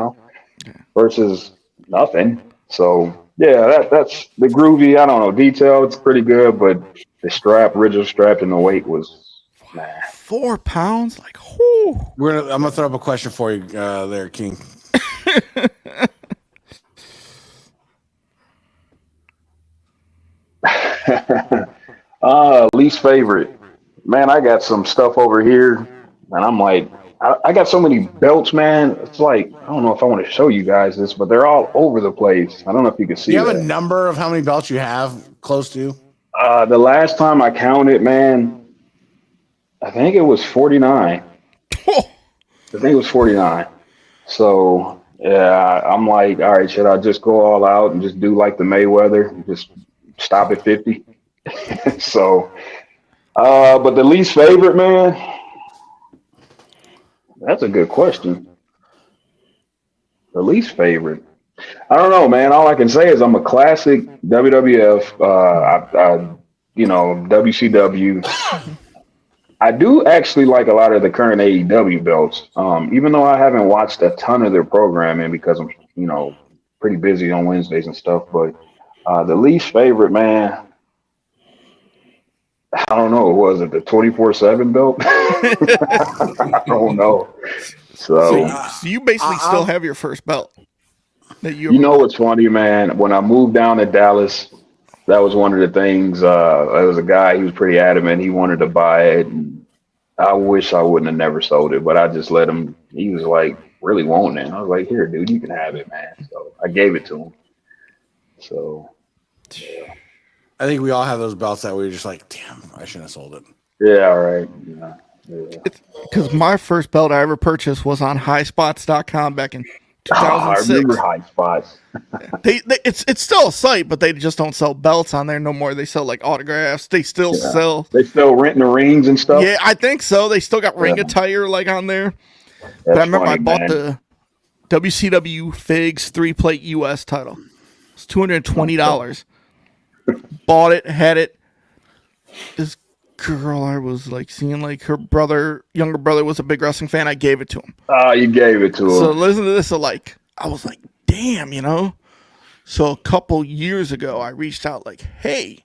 [SPEAKER 5] versus nothing. So yeah, that's the groovy. I don't know. Detail, it's pretty good, but the strap, original strap and the weight was nah.
[SPEAKER 4] 4 pounds, like whoo.
[SPEAKER 3] I'm gonna throw up a question for you, there, King.
[SPEAKER 5] Least favorite. Man, I got some stuff over here, and I'm like, I got so many belts, man. It's like I don't know if I want to show you guys this, but they're all over the place. I don't know if you can
[SPEAKER 3] Do
[SPEAKER 5] see
[SPEAKER 3] you have a
[SPEAKER 5] that.
[SPEAKER 3] number of how many belts you have close to?
[SPEAKER 5] The last time I counted, man, I think it was 49. I think it was 49. So yeah, I'm like, all right, should I just go all out and just do like the Mayweather, and just stop at 50? So, but the least favorite, man, that's a good question. The least favorite. I don't know, man. All I can say is I'm a classic WWF, WCW. I do actually like a lot of the current AEW belts, even though I haven't watched a ton of their programming because I'm, pretty busy on Wednesdays and stuff. But the least favorite, man, I don't know. Was it the 24/7 belt? I don't know.
[SPEAKER 4] So
[SPEAKER 5] So,
[SPEAKER 4] you basically still
[SPEAKER 3] I'll
[SPEAKER 4] have your first belt that you
[SPEAKER 5] you
[SPEAKER 4] ever
[SPEAKER 5] know
[SPEAKER 4] won.
[SPEAKER 5] what's funny, man? When I moved down to Dallas, that was one of the things. There was a guy, he was pretty adamant. He wanted to buy it. And I wish I wouldn't have never sold it, but I just let him. He was like really wanting it. I was like, here, dude, you can have it, man. So I gave it to him. So, yeah.
[SPEAKER 3] I think we all have those belts that we were just like, damn, I shouldn't have sold it.
[SPEAKER 5] Yeah, all right. Yeah. Yeah.
[SPEAKER 4] Because my first belt I ever purchased was on highspots.com back in
[SPEAKER 5] Oh, I remember
[SPEAKER 4] 2006.
[SPEAKER 5] High Spots.
[SPEAKER 4] It's still a site, but they just don't sell belts on there no more. They sell like autographs. They still
[SPEAKER 5] Yeah.
[SPEAKER 4] sell.
[SPEAKER 5] They still renting the rings and stuff.
[SPEAKER 4] Yeah, I think so. They still got ring
[SPEAKER 5] Yeah.
[SPEAKER 4] attire like on there. But I
[SPEAKER 5] That's
[SPEAKER 4] remember I
[SPEAKER 5] funny,
[SPEAKER 4] bought
[SPEAKER 5] man.
[SPEAKER 4] the WCW Figs 3-plate US title. It's $220. Bought it, had it. This girl I was like seeing, like her younger brother was a big wrestling fan. I gave it to him.
[SPEAKER 5] Oh, you gave it to
[SPEAKER 4] So
[SPEAKER 5] him.
[SPEAKER 4] listen to this. So like, I was like, damn. So a couple years ago, I reached out like, hey,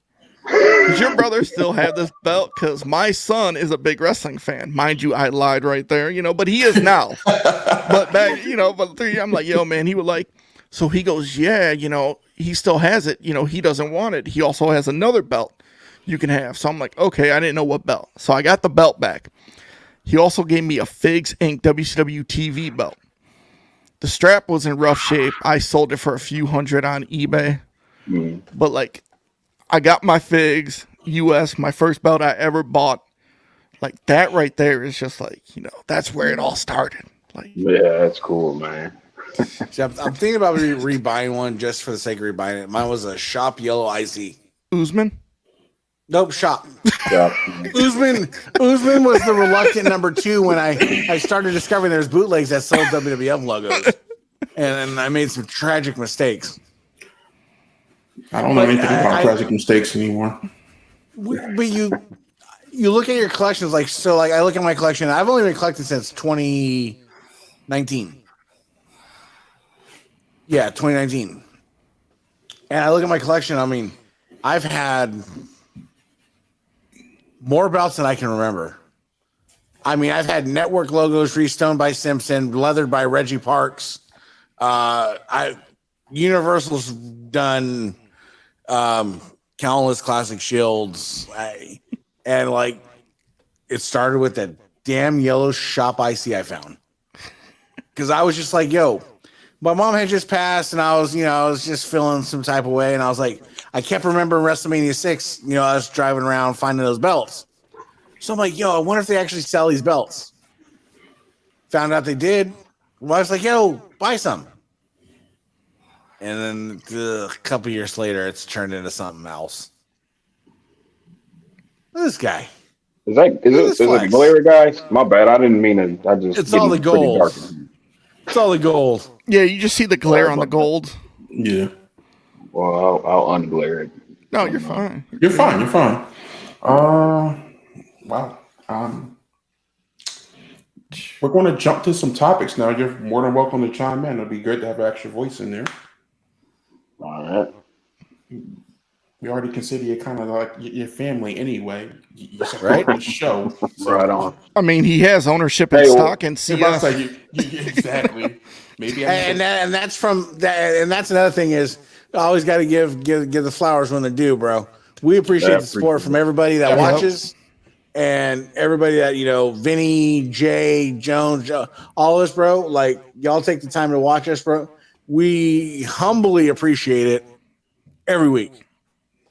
[SPEAKER 4] does your brother still have this belt? Because my son is a big wrestling fan. Mind you, I lied right there, but he is now. But back, but 3 I'm like, yo, man, he would like. So he goes, yeah, he still has it. He doesn't want it. He also has another belt you can have. So I'm like, okay, I didn't know what belt. So I got the belt back. He also gave me a Figs Inc. WCW TV belt. The strap was in rough shape. I sold it for a few hundred on eBay.
[SPEAKER 5] Mm.
[SPEAKER 4] But like, I got my Figs. US, my first belt I ever bought. Like that right there is just like, that's where it all started. Like,
[SPEAKER 5] Yeah, that's cool, man.
[SPEAKER 3] See, I'm thinking about rebuying one just for the sake of rebuying it. Mine was a Shop Yellow Icy.
[SPEAKER 4] Usman?
[SPEAKER 3] Nope, Shop.
[SPEAKER 5] Yeah.
[SPEAKER 3] Usman was the reluctant number 2 when I started discovering there's bootlegs that sold WWF logos, and I made some tragic mistakes.
[SPEAKER 2] I don't know anything about tragic mistakes anymore.
[SPEAKER 3] But you look at your collections like I look at my collection. I've only been collecting since 2019. Yeah, 2019. And I look at my collection. I mean, I've had more belts than I can remember. I mean, I've had network logos restoned by Simpson, leathered by Reggie Parks. Universal's done countless classic shields. And like, it started with that damn yellow Shop Icy I found. Because I was just like, yo, my mom had just passed, and I was just feeling some type of way, and I was like, I kept remembering WrestleMania 6. I was driving around finding those belts. So I'm like, yo, I wonder if they actually sell these belts. Found out they did. Well, I was like, yo, buy some. And then a couple years later, it's turned into something else. Look at this guy.
[SPEAKER 5] Is it glare, guys? My bad. I didn't mean it.
[SPEAKER 3] It's all the gold. It's all the gold.
[SPEAKER 4] Yeah, you just see the glare on the gold.
[SPEAKER 2] Yeah.
[SPEAKER 5] Well, I'll unglare it.
[SPEAKER 4] No, you're fine.
[SPEAKER 2] You're fine. Wow. We're going to jump to some topics now. You're more than welcome to chime in. It'll be good to have an extra voice in there.
[SPEAKER 5] All right.
[SPEAKER 2] We already consider you kind of like your family anyway. You support the show. So.
[SPEAKER 5] Right on.
[SPEAKER 4] I mean, he has ownership in stock and CF.
[SPEAKER 2] Exactly. Maybe.
[SPEAKER 3] And that's from that. And that's another thing is I always got to give the flowers when they're due, bro. We appreciate the support from everybody that watches and everybody that, Vinny, Jay, Jones, all of us, bro. Like, y'all take the time to watch us, bro. We humbly appreciate it every week.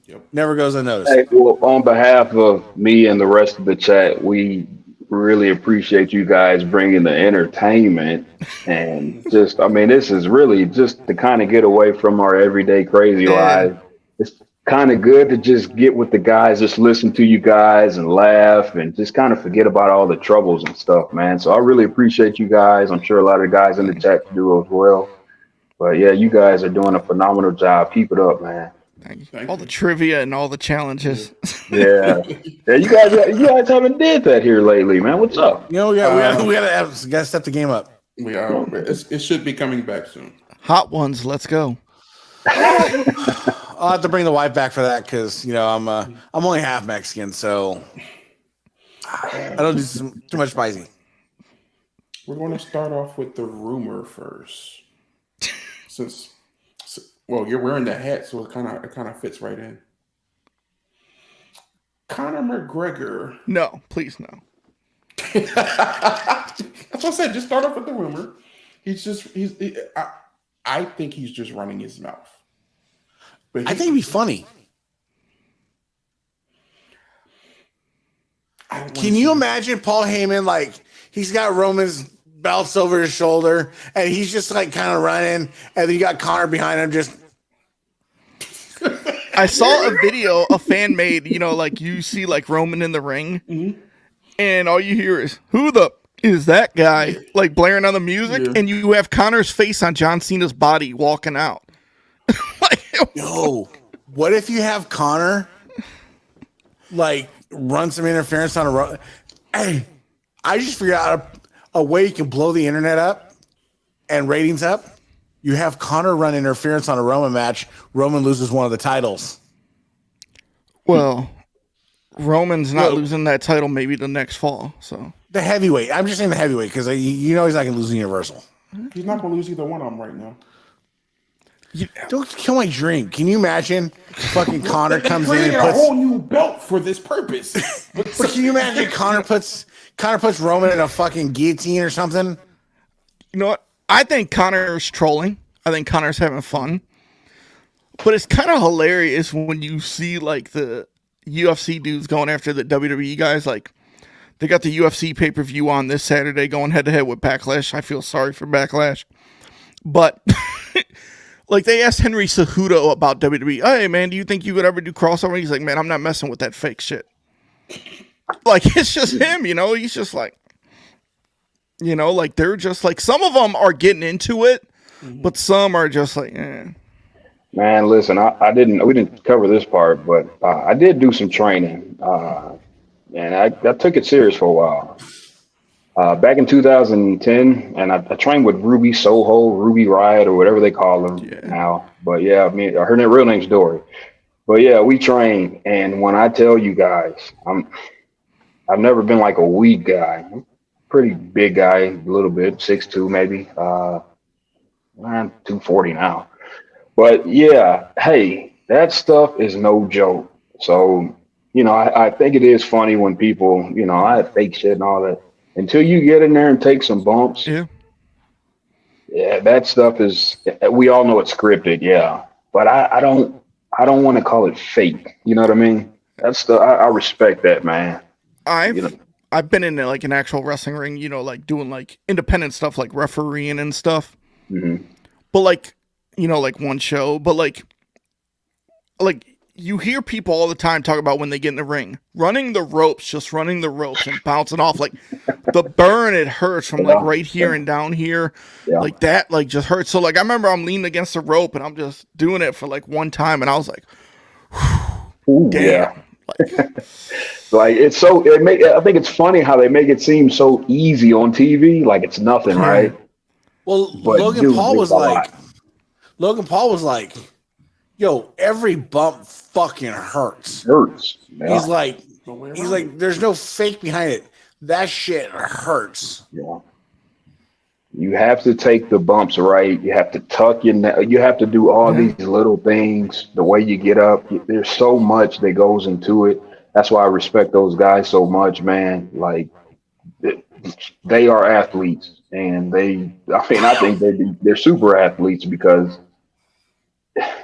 [SPEAKER 2] Yep.
[SPEAKER 3] Never goes unnoticed.
[SPEAKER 5] Hey, well, on behalf of me and the rest of the chat, we really appreciate you guys bringing the entertainment and just, I mean, this is really just to kind of get away from our everyday crazy lives. It's kind of good to just get with the guys, just listen to you guys and laugh and just kind of forget about all the troubles and stuff, man. So I really appreciate you guys. I'm sure a lot of the guys in the chat do as well. But yeah, you guys are doing a phenomenal job. Keep it up, man.
[SPEAKER 4] Thank you. All the trivia and all the challenges.
[SPEAKER 5] Yeah. You guys haven't did that here lately, man. What's up?
[SPEAKER 3] We gotta step the game up.
[SPEAKER 2] We are. It should be coming back soon.
[SPEAKER 4] Hot ones, let's go.
[SPEAKER 3] I'll have to bring the wife back for that because I'm only half Mexican, so I don't do too much spicy.
[SPEAKER 2] We're going to start off with the rumor first, well, you're wearing the hat, so it kind of fits right in. Conor McGregor.
[SPEAKER 4] No, please no.
[SPEAKER 2] That's what I said. Just start off with the rumor. I think he's just running his mouth. But
[SPEAKER 3] I think it'd be funny. Can you imagine Paul Heyman, like, he's got Roman's belts over his shoulder, and he's just, like, kind of running, and then you got Conor behind him just...
[SPEAKER 4] I saw a video a fan made, like, you see, like, Roman in the ring, and all you hear is, who the is that guy? Like, blaring on the music, and you have Conor's face on John Cena's body walking out.
[SPEAKER 3] Yo, what if you have Conor, like, run some interference on a road? Hey, I just figured out a way you can blow the internet up and ratings up. You have Conor run interference on a Roman match. Roman loses one of the titles.
[SPEAKER 4] Well, Roman's not losing that title maybe the next fall. So
[SPEAKER 3] the heavyweight. I'm just saying the heavyweight because he's not going to lose the Universal.
[SPEAKER 2] He's not going to lose either one of them right now.
[SPEAKER 3] Don't kill my dream. Can you imagine fucking Conor comes in and
[SPEAKER 2] puts a whole new belt for this purpose?
[SPEAKER 3] But can you imagine Conor puts Roman in a fucking guillotine or something?
[SPEAKER 4] You know what? I think Conor's trolling. I think Conor's having fun. But it's kind of hilarious when you see like the UFC dudes going after the WWE guys. Like, they got the UFC pay-per-view on this Saturday going head-to-head with Backlash. I feel sorry for Backlash. But, like, they asked Henry Cejudo about WWE. Hey, man, do you think you could ever do crossover? He's like, man, I'm not messing with that fake shit. Like, it's just him, you know? He's just like, you know, like, they're just like, some of them are getting into it, but some are just like, eh.
[SPEAKER 5] Man, listen, we didn't cover this part, but I did do some training, and I took it serious for a while. Back in 2010, and I trained with Ruby Soho, Ruby Riot, or whatever they call them now. But yeah, I mean, her real name's Dory. But yeah, we trained, and when I tell you guys, I've never been like a weak guy. I'm a pretty big guy, a little bit, 6'2", maybe, 240 now. But yeah, hey, that stuff is no joke. So, you know, I think it is funny when people, you know, I have fake shit and all that. Until you get in there and take some bumps, yeah, that stuff is. We all know it's scripted, yeah. But I don't want to call it fake. You know what I mean? That's I respect that, man.
[SPEAKER 4] I've been in like an actual wrestling ring, you know, like doing like independent stuff, like refereeing and stuff.
[SPEAKER 5] Mm-hmm.
[SPEAKER 4] But like, you know, like one show, but like you hear people all the time talk about when they get in the ring, running the ropes and bouncing off, like the burn, it hurts from like right here and down here, like that, like just hurts. So like, I remember I'm leaning against the rope and I'm just doing it for like one time. And I was like,
[SPEAKER 5] ooh,
[SPEAKER 4] damn.
[SPEAKER 5] Yeah.
[SPEAKER 4] Like,
[SPEAKER 5] like I think it's funny how they make it seem so easy on TV. Like it's nothing, right?
[SPEAKER 3] Well,
[SPEAKER 5] But
[SPEAKER 3] Logan Paul was like, yo, every bump fucking hurts.
[SPEAKER 5] Yeah.
[SPEAKER 3] He's like, there's no fake behind it. That shit hurts.
[SPEAKER 5] Yeah. You have to take the bumps right. You have to tuck your neck. You have to do all these little things. The way you get up, there's so much that goes into it. That's why I respect those guys so much, man. Like, they are athletes, and I think they're super athletes because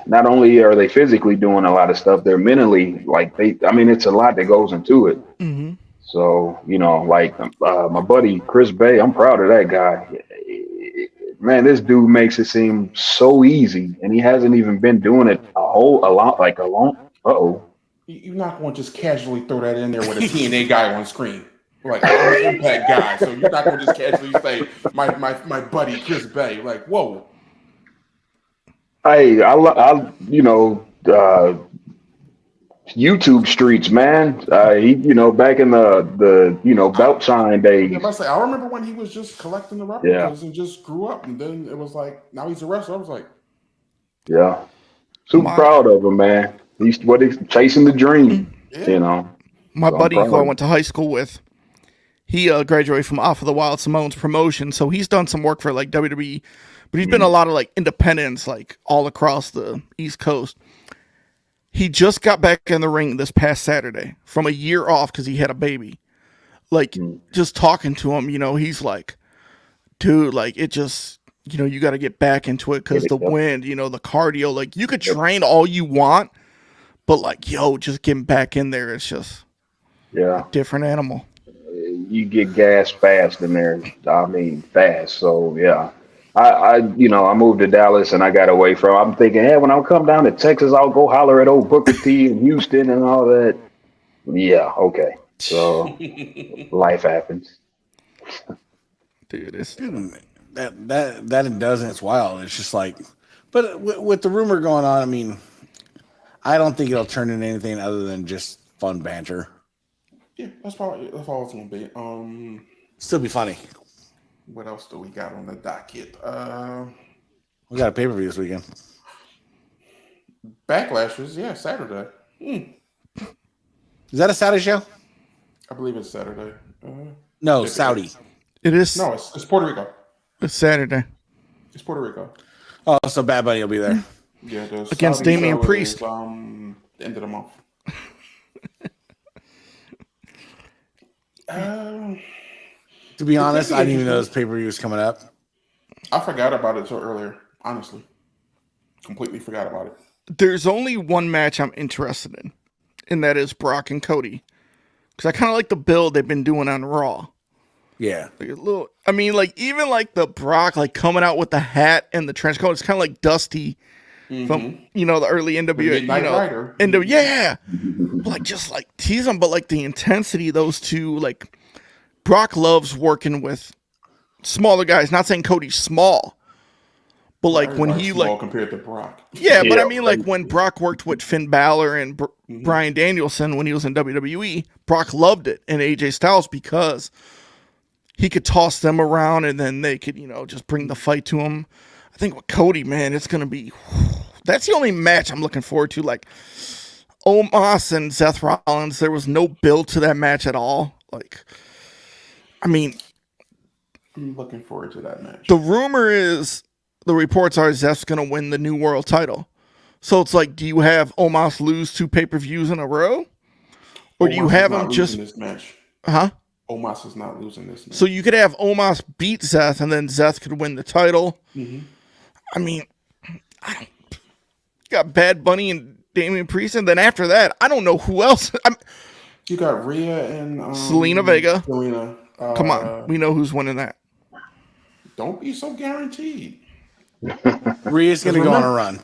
[SPEAKER 5] not only are they physically doing a lot of stuff, they're mentally it's a lot that goes into it.
[SPEAKER 4] mm-hmm.
[SPEAKER 5] So, you know, like my buddy Chris Bay, I'm proud of that guy. Man, this dude makes it seem so easy, and he hasn't even been doing it a long.
[SPEAKER 2] You're not going to just casually throw that in there with a TNA guy on screen. Like, I'm an Impact guy, so you're not going to just casually say my buddy Chris Bay. Like, whoa.
[SPEAKER 5] Hey, YouTube streets, man. He, back in the belt shine days.
[SPEAKER 2] I remember when he was just collecting the replicas and just grew up, and then it was like, now he's a wrestler. I was like,
[SPEAKER 5] yeah, super proud of him, man. He's chasing the dream, you know.
[SPEAKER 4] My buddy who I went to high school with, he graduated from Off of the Wild Simone's promotion, so he's done some work for like WWE, but he's been a lot of like independents, like all across the East Coast. He just got back in the ring this past Saturday from a year off because he had a baby. Like, just talking to him, you know, he's like, dude, like, it just, you know, you got to get back into it because the wind, you know, the cardio, like, you could train all you want, but like, yo, just getting back in there, it's just a different animal.
[SPEAKER 5] You get gas fast in there. I mean, fast. So, yeah. I moved to Dallas and I got away from. I'm thinking, hey, when I come down to Texas, I'll go holler at old Booker T in Houston and all that. Yeah, okay. So life happens.
[SPEAKER 4] Dude,
[SPEAKER 3] that it doesn't. It's wild. It's just like, but with the rumor going on, I mean, I don't think it'll turn into anything other than just fun banter.
[SPEAKER 2] Yeah, that's all it's gonna be.
[SPEAKER 3] Still be funny.
[SPEAKER 2] What else do we got on the docket?
[SPEAKER 3] We got a pay-per-view this weekend.
[SPEAKER 2] Backlashes, Saturday.
[SPEAKER 3] Is that a Saudi show?
[SPEAKER 2] I believe it's Saturday.
[SPEAKER 3] No, Saudi.
[SPEAKER 4] It is.
[SPEAKER 2] No, it's Puerto Rico.
[SPEAKER 4] It's Saturday.
[SPEAKER 2] It's Puerto Rico.
[SPEAKER 3] Oh, so Bad Bunny will be there.
[SPEAKER 2] Yeah,
[SPEAKER 4] against Damian Priest.
[SPEAKER 2] Is, end of the month.
[SPEAKER 3] To be honest, I didn't even know this pay-per-view was coming up.
[SPEAKER 2] I forgot about it so earlier, honestly. Completely forgot about it.
[SPEAKER 4] There's only one match I'm interested in. and that is Brock and Cody. Because I kind of like the build they've been doing on Raw.
[SPEAKER 3] Yeah.
[SPEAKER 4] Like a little, I mean, like even like the Brock like coming out with the hat and the trench coat, it's kind of like Dusty from the early NWA,
[SPEAKER 2] Rider.
[SPEAKER 4] yeah, like just like tease them, but like the intensity those two, like Brock loves working with smaller guys. Not saying Cody's small, but like when he
[SPEAKER 2] small
[SPEAKER 4] like
[SPEAKER 2] compared to Brock.
[SPEAKER 4] yeah, but I
[SPEAKER 5] Yeah,
[SPEAKER 4] mean like when Brock worked with Finn Balor and Bryan Danielson when he was in WWE, Brock loved it, and AJ Styles because he could toss them around and then they could, just bring the fight to him. I think with Cody, man, it's going to be... That's the only match I'm looking forward to. Like, Omos and Seth Rollins, there was no build to that match at all. Like, I mean...
[SPEAKER 2] I'm looking forward to that match.
[SPEAKER 4] The rumor is, the reports are Seth's going to win the New World title. So it's like, do you have Omos lose 2 pay-per-views in a row? Or do you have him just...
[SPEAKER 2] this match.
[SPEAKER 4] Huh?
[SPEAKER 2] Omos is not losing this match.
[SPEAKER 4] So you could have Omos beat Seth, and then Seth could win the title. I mean, you got Bad Bunny and Damian Priest, and then after that, I don't know who else.
[SPEAKER 2] You got Rhea and
[SPEAKER 4] Selena Vega.
[SPEAKER 2] Selena.
[SPEAKER 4] Come on, we know who's winning that.
[SPEAKER 2] Don't be so guaranteed.
[SPEAKER 3] Rhea's going to go on a run.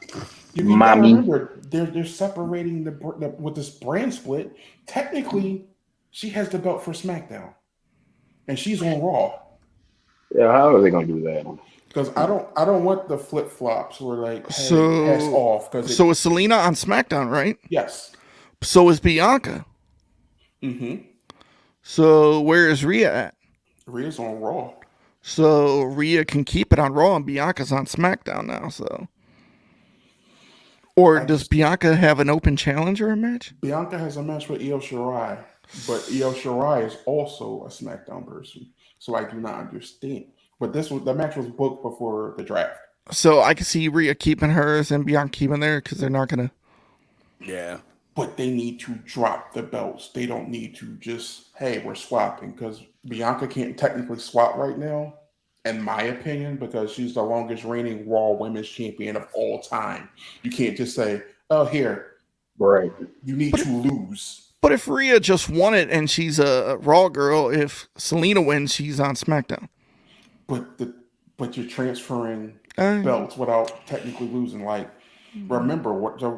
[SPEAKER 2] You
[SPEAKER 5] Mommy.
[SPEAKER 2] remember, they're separating the with this brand split. Technically, she has the belt for SmackDown, and she's on Raw.
[SPEAKER 5] Yeah, how are they gonna do that?
[SPEAKER 2] Because I don't want the flip flops where like pass
[SPEAKER 4] So
[SPEAKER 2] off.
[SPEAKER 4] So is Selena on SmackDown, right?
[SPEAKER 2] Yes.
[SPEAKER 4] So is Bianca. So where is Rhea at?
[SPEAKER 2] Rhea's on Raw.
[SPEAKER 4] So Rhea can keep it on Raw, and Bianca's on SmackDown now. So, or does Bianca have an open challenger match?
[SPEAKER 2] Bianca has a match with Io Shirai, but Io Shirai is also a SmackDown person, so I do not understand. But the match was booked before the draft.
[SPEAKER 4] So I can see Rhea keeping hers and Bianca keeping theirs because they're not gonna.
[SPEAKER 3] Yeah.
[SPEAKER 2] But they need to drop the belts. They don't need to just, hey, we're swapping, because Bianca can't technically swap right now, in my opinion, because she's the longest reigning Raw Women's Champion of all time. You can't just say, oh, here,
[SPEAKER 5] Right.
[SPEAKER 2] you need to lose.
[SPEAKER 4] But if Rhea just won it and she's a Raw girl, if Selena wins, she's on SmackDown.
[SPEAKER 2] But you're transferring belts without technically losing. Like, remember the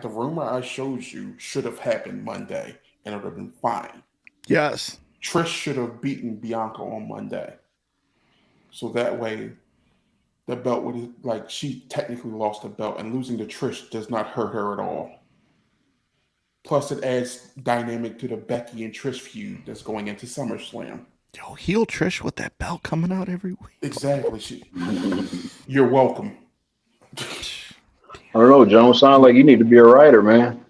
[SPEAKER 2] rumor I showed you should have happened Monday, and it would have been fine.
[SPEAKER 4] Yes.
[SPEAKER 2] Trish should have beaten Bianca on Monday, so that way the belt would she technically lost the belt, and losing to Trish does not hurt her at all. Plus, it adds dynamic to the Becky and Trish feud that's going into SummerSlam.
[SPEAKER 4] Yo, heel Trish with that belt coming out every week.
[SPEAKER 2] Exactly. You're welcome.
[SPEAKER 5] I don't know, Jones. Sound like you need to be a writer, man.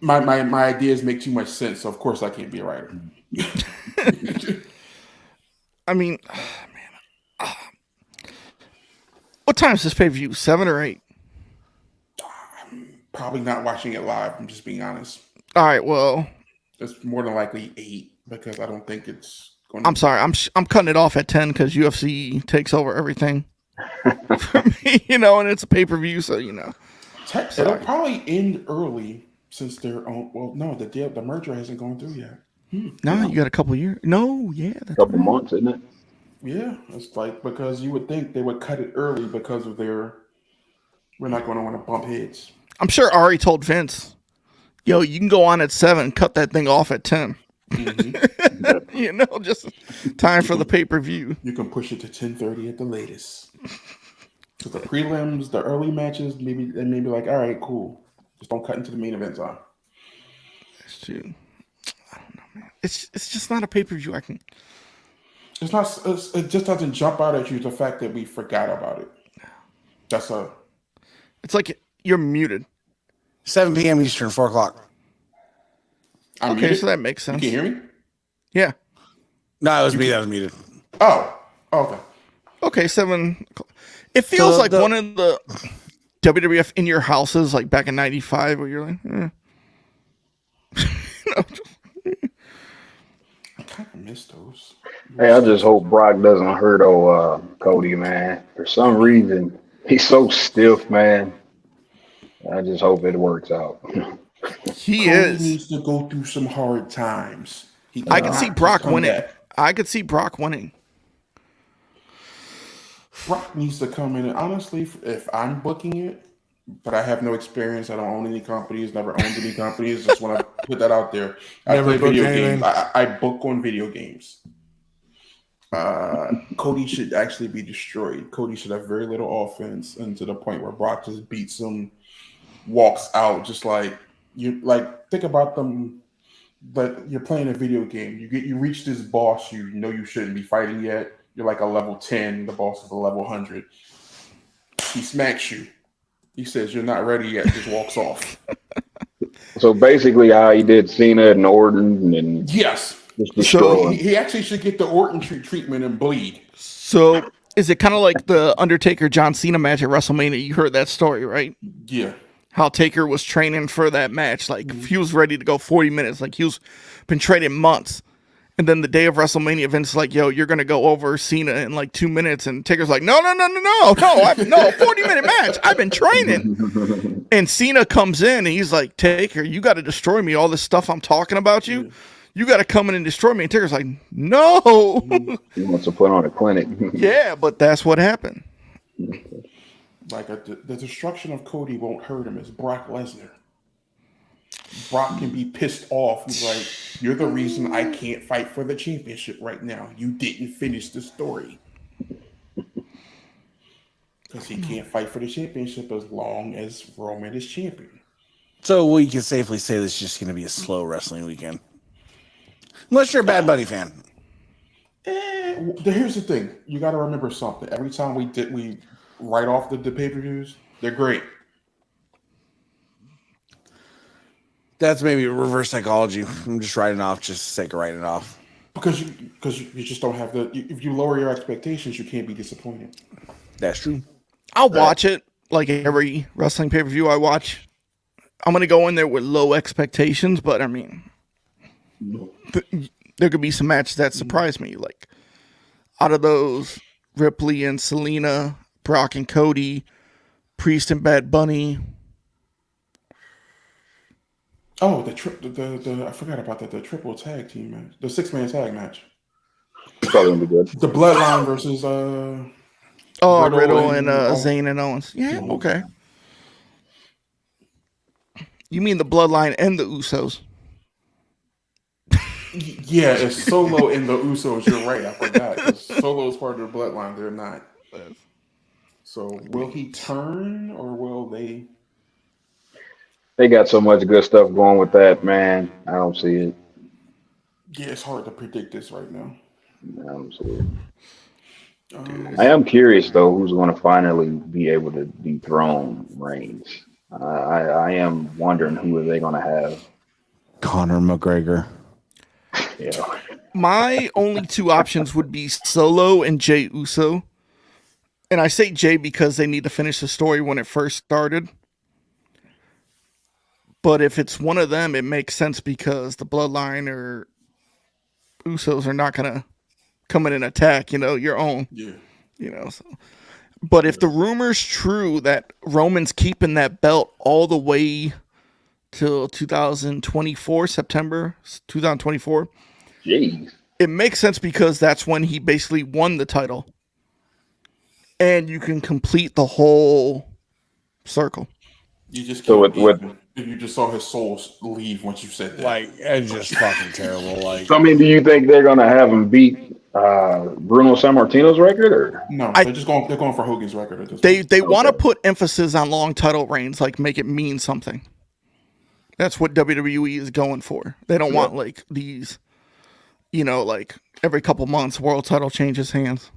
[SPEAKER 2] My ideas make too much sense, so of course I can't be a writer.
[SPEAKER 4] I mean, what time is this pay-per-view? 7 or 8?
[SPEAKER 2] Probably not watching it live. I'm just being honest.
[SPEAKER 4] All right, well,
[SPEAKER 2] It's more than likely 8 because I don't think it's going to.
[SPEAKER 4] I'm sorry. I'm cutting it off at 10 because UFC takes over everything for me, and it's a pay-per-view, so
[SPEAKER 2] It'll probably end early since they're on. Well, no, the merger hasn't gone through yet.
[SPEAKER 4] No, you got a couple years. No, yeah, that's
[SPEAKER 5] Couple months, isn't it?
[SPEAKER 2] Yeah, it's like because you would think they would cut it early because of we're not going to want to bump heads.
[SPEAKER 4] I'm sure Ari told Vince, yo, you can go on at 7, cut that thing off at 10. Just time for the pay-per-view.
[SPEAKER 2] You can push it to 10:30 at the latest. So the prelims, the early matches, maybe like, all right, cool. Just don't cut into the main event time.
[SPEAKER 4] Dude, I don't know, man. It's just not a pay-per-view I can.
[SPEAKER 2] It's not. It just doesn't jump out at you the fact that we forgot about it.
[SPEAKER 4] It's like you're muted.
[SPEAKER 3] 7 p.m. Eastern, 4 o'clock.
[SPEAKER 2] I'm
[SPEAKER 4] Okay,
[SPEAKER 2] muted.
[SPEAKER 4] so that makes sense.
[SPEAKER 2] You can hear me?
[SPEAKER 4] Yeah.
[SPEAKER 3] No, it was me that was muted.
[SPEAKER 2] Oh, okay.
[SPEAKER 4] Okay, 7. It feels
[SPEAKER 3] So
[SPEAKER 4] like one of the WWF in your houses, like back in '95, where you're like,
[SPEAKER 2] I kind of miss those.
[SPEAKER 5] Hey, I just hope Brock doesn't hurt Cody, man. For some reason, he's so stiff, man. I just hope it works out.
[SPEAKER 4] He
[SPEAKER 2] Cody
[SPEAKER 4] is.
[SPEAKER 2] needs to go through some hard times. He
[SPEAKER 4] I could see
[SPEAKER 2] cannot
[SPEAKER 4] Brock
[SPEAKER 2] just come
[SPEAKER 4] winning.
[SPEAKER 2] back.
[SPEAKER 4] I could see Brock winning.
[SPEAKER 2] Brock needs to come in. And honestly, if I'm booking it, but I have no experience, I don't own any companies, never owned any companies. Just want to put that out there. I
[SPEAKER 3] Never
[SPEAKER 2] play
[SPEAKER 3] booked
[SPEAKER 2] video
[SPEAKER 3] anything.
[SPEAKER 2] games. I book on video games. Cody should actually be destroyed. Cody should have very little offense, and to the point where Brock just beats him, walks out, just like you like. Think about them. But you're playing a video game. You reach this boss you know you shouldn't be fighting yet. You're like a level 10. The boss is a level 100. He smacks you. He says you're not ready yet. Just walks off.
[SPEAKER 5] So basically, how he did Cena and Orton and
[SPEAKER 2] Yes.
[SPEAKER 5] just destroy him.
[SPEAKER 2] He actually should get the Orton treatment and bleed.
[SPEAKER 4] So is it kind of like the Undertaker John Cena match at WrestleMania? You heard that story, right?
[SPEAKER 2] Yeah.
[SPEAKER 4] How Taker was training for that match. Like he was ready to go 40 minutes. Like he was been training months. And then the day of WrestleMania, Vince's like, yo, you're going to go over Cena in like 2 minutes. And Taker's like, no, 40-minute match. I've been training. And Cena comes in and he's like, Taker, you got to destroy me. All this stuff I'm talking about you. You got to come in and destroy me. And Taker's like, no.
[SPEAKER 5] He wants to put on a clinic.
[SPEAKER 4] Yeah, but that's what happened.
[SPEAKER 2] Like the destruction of Cody won't hurt him. It's Brock Lesnar. Brock can be pissed off. He's like, you're the reason I can't fight for the championship right now. You didn't finish the story. Because he can't fight for the championship as long as Roman is champion.
[SPEAKER 3] So we can safely say this is just going to be a slow wrestling weekend. Unless you're a Bad Bunny fan.
[SPEAKER 2] Here's the thing. You got to remember something. Every time we write off the pay-per-views, they're great.
[SPEAKER 3] That's maybe reverse psychology. I'm just writing off just for the sake of writing it off.
[SPEAKER 2] Because you just don't have if you lower your expectations, you can't be disappointed.
[SPEAKER 3] That's true.
[SPEAKER 4] I'll watch it like every wrestling pay-per-view I watch. I'm going to go in there with low expectations, but I mean, there could be some matches that surprise me. Like out of those, Ripley and Selena, Brock and Cody, Priest and Bad Bunny.
[SPEAKER 2] Oh, the I forgot about that. The triple tag team match, the 6-man tag match.
[SPEAKER 5] Probably gonna be good.
[SPEAKER 2] The Bloodline versus
[SPEAKER 4] Riddle and Zayn and Owens. Yeah, okay. You mean the Bloodline and the Usos?
[SPEAKER 2] Yeah, it's Solo and the Usos. You're right. I forgot. Solo's part of the Bloodline. They're not. So will he turn or will they?
[SPEAKER 5] They got so much good stuff going with that, man. I don't see it.
[SPEAKER 2] Yeah, it's hard to predict this right now.
[SPEAKER 5] I don't see it. I am curious though, who's going to finally be able to dethrone Reigns. I am wondering who are they going to have.
[SPEAKER 3] Conor McGregor.
[SPEAKER 5] Yeah.
[SPEAKER 4] My only two options would be Solo and Jey Uso. And I say Jey because they need to finish the story when it first started. But if it's one of them, it makes sense because the Bloodline or Usos are not going to come in and attack, your own.
[SPEAKER 2] Yeah.
[SPEAKER 4] So. But if the rumor's true that Roman's keeping that belt all the way till 2024, September 2024,
[SPEAKER 5] Jeez.
[SPEAKER 4] it makes sense because that's when he basically won the title. And you can complete the whole circle.
[SPEAKER 2] You just
[SPEAKER 5] So
[SPEAKER 2] can't you just saw his soul leave once you said that.
[SPEAKER 3] Like, it's just fucking terrible. Like,
[SPEAKER 5] So, I mean, do you think they're going to have him beat Bruno Sammartino's record, or
[SPEAKER 2] No, they're going for Hogan's record at this point.
[SPEAKER 4] They want to put emphasis on long title reigns, like make it mean something. That's what WWE is going for. They don't want like these, like every couple months world title changes hands.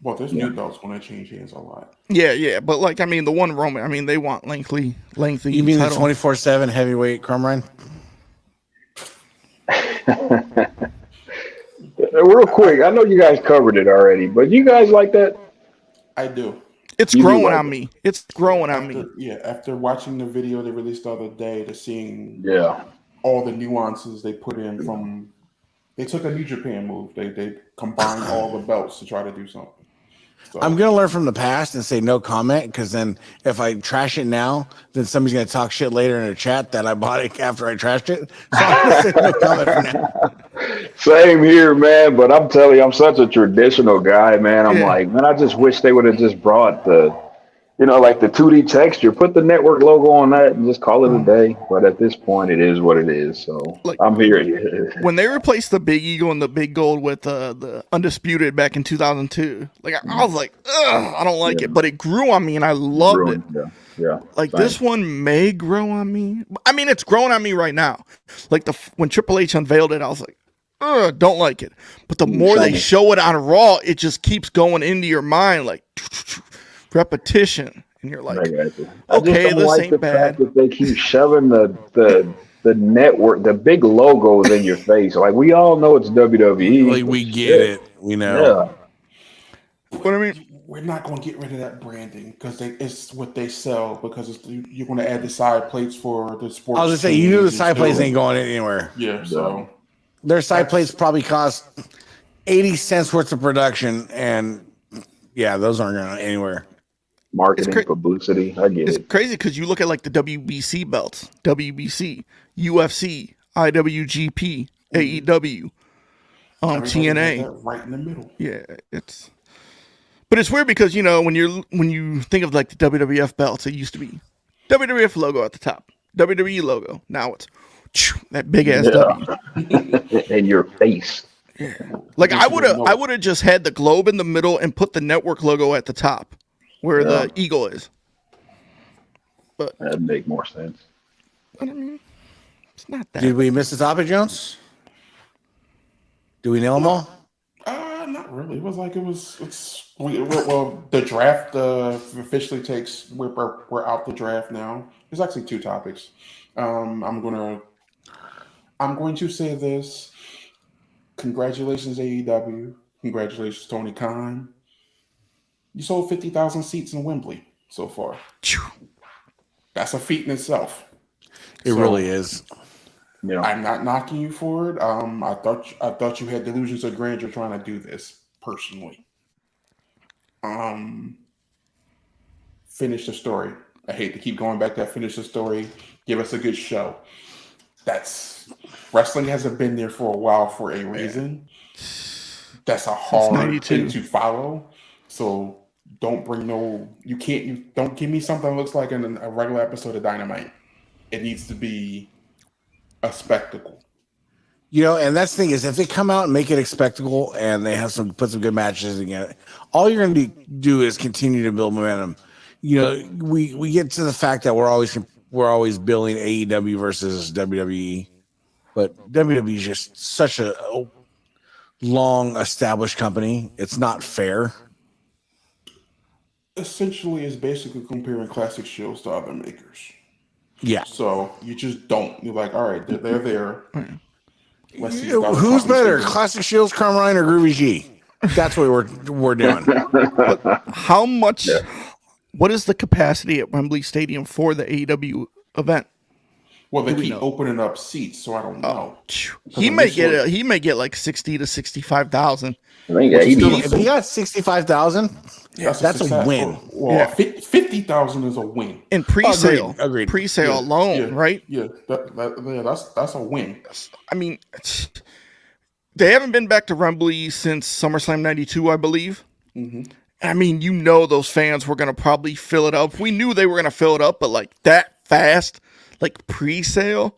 [SPEAKER 2] Well, this new belt's going to change hands a lot.
[SPEAKER 4] Yeah, but like the one Roman, they want lengthy.
[SPEAKER 3] you mean
[SPEAKER 4] title.
[SPEAKER 3] the 24/7 heavyweight crumb run?
[SPEAKER 5] Real quick, I know you guys covered it already, but you guys like that?
[SPEAKER 2] I do.
[SPEAKER 4] It's
[SPEAKER 5] You do
[SPEAKER 4] growing
[SPEAKER 5] like
[SPEAKER 4] on
[SPEAKER 5] it.
[SPEAKER 4] me. It's growing on me.
[SPEAKER 2] Yeah, after watching the video they released the other day, to seeing
[SPEAKER 5] Yeah.
[SPEAKER 2] all the nuances they put in from, they took a New Japan move. They combined all the belts to try to do something. So,
[SPEAKER 3] I'm gonna learn from the past and say no comment, because then if I trash it now, then somebody's gonna talk shit later in a chat that I bought it after I trashed it. So I'm gonna say no comment for now.
[SPEAKER 5] Same here, man. But I'm telling you, I'm such a traditional guy, man. I'm
[SPEAKER 4] Yeah.
[SPEAKER 5] like, man, I just wish they would have just brought like the 2D texture, put the network logo on that and just call it a day. But at this point, it is what it is. So
[SPEAKER 4] Like-
[SPEAKER 5] I'm here.
[SPEAKER 4] When they replaced the Big Eagle and the Big Gold with the Undisputed back in 2002, like I was like, ugh, I don't like it, but it grew on me and I loved it.
[SPEAKER 5] Yeah.
[SPEAKER 4] Like
[SPEAKER 5] same.
[SPEAKER 4] this one may grow on me. I mean, it's growing on me right now. Like when Triple H unveiled it, I was like, ugh, don't like it. But the more they show it on Raw, it just keeps going into your mind, like repetition, and you're like,
[SPEAKER 5] I got you.
[SPEAKER 4] okay,
[SPEAKER 5] I just don't
[SPEAKER 4] this
[SPEAKER 5] like
[SPEAKER 4] ain't
[SPEAKER 5] the
[SPEAKER 4] bad.
[SPEAKER 5] fact that they keep shoving the network, the big logos in your face. Like we all know it's WWE.
[SPEAKER 3] Like we get it, we know.
[SPEAKER 5] Yeah.
[SPEAKER 4] But I mean,
[SPEAKER 2] we're not going to get rid of that branding because it's what they sell. Because you're going to add the side plates for the sports.
[SPEAKER 3] I was gonna say, you knew the side plates ain't going anywhere.
[SPEAKER 2] Yeah, so
[SPEAKER 3] Their side plates probably cost 80 cents worth of production, and yeah, those aren't going anywhere.
[SPEAKER 5] Marketing, publicity. I get
[SPEAKER 4] it's
[SPEAKER 5] it.
[SPEAKER 4] crazy because you look at like the WBC belts, WBC, UFC, IWGP, AEW,
[SPEAKER 2] everybody has
[SPEAKER 4] TNA.
[SPEAKER 2] that right in the middle.
[SPEAKER 4] Yeah, but it's weird because when you think of like the WWF belts, it used to be WWF logo at the top, WWE logo. Now it's that big ass W.
[SPEAKER 5] In your face.
[SPEAKER 4] Yeah. Like I would have just had the globe in the middle and put the network logo at the top where the eagle is. But
[SPEAKER 5] That'd make more sense.
[SPEAKER 4] I mean, it's not that.
[SPEAKER 3] Did we miss the topic, Jones? Do we nail them all?
[SPEAKER 2] Not really. It was like well, the draft officially takes. We're out the draft now. There's actually two topics. I'm going to say this. Congratulations, AEW. Congratulations, Tony Khan. You sold 50,000 seats in Wembley so far. That's a feat in itself.
[SPEAKER 3] It really is.
[SPEAKER 5] Yeah.
[SPEAKER 2] I'm not knocking you for it. I thought you had delusions of grandeur trying to do this personally. Finish the story. I hate to keep going back to that. Finish the story. Give us a good show. Wrestling hasn't been there for a while for a reason. That's a hard thing to follow. So don't don't give me something that looks like a regular episode of Dynamite. It needs to be a spectacle.
[SPEAKER 3] And that's the thing is, if they come out and make it a spectacle and they have put some good matches together, all you're going to do is continue to build momentum. We get to the fact that we're always building AEW versus WWE, but WWE is just such a long established company. It's not fair.
[SPEAKER 2] Essentially, it's basically comparing classic shows to other makers.
[SPEAKER 3] Yeah.
[SPEAKER 2] So you just don't. You're like, all right, they're there. Let's see
[SPEAKER 3] who's better, Classic Shields, Carmine, or Groovy G? That's what we're doing.
[SPEAKER 4] How much? Yeah. What is the capacity at Wembley Stadium for the AEW event?
[SPEAKER 2] Well, they keep opening up seats, so I don't know.
[SPEAKER 4] He may get like 60 to 65,000.
[SPEAKER 3] If he got 65,000, that's a win.
[SPEAKER 2] Well, 50,000 is a win.
[SPEAKER 4] In pre-sale,
[SPEAKER 3] agreed.
[SPEAKER 4] Pre-sale alone, right?
[SPEAKER 2] Yeah, that's a win.
[SPEAKER 4] I mean, they haven't been back to Wembley since SummerSlam '92, I believe.
[SPEAKER 2] Mm-hmm.
[SPEAKER 4] I mean, those fans were going to probably fill it up. We knew they were going to fill it up, but like that fast, like pre-sale.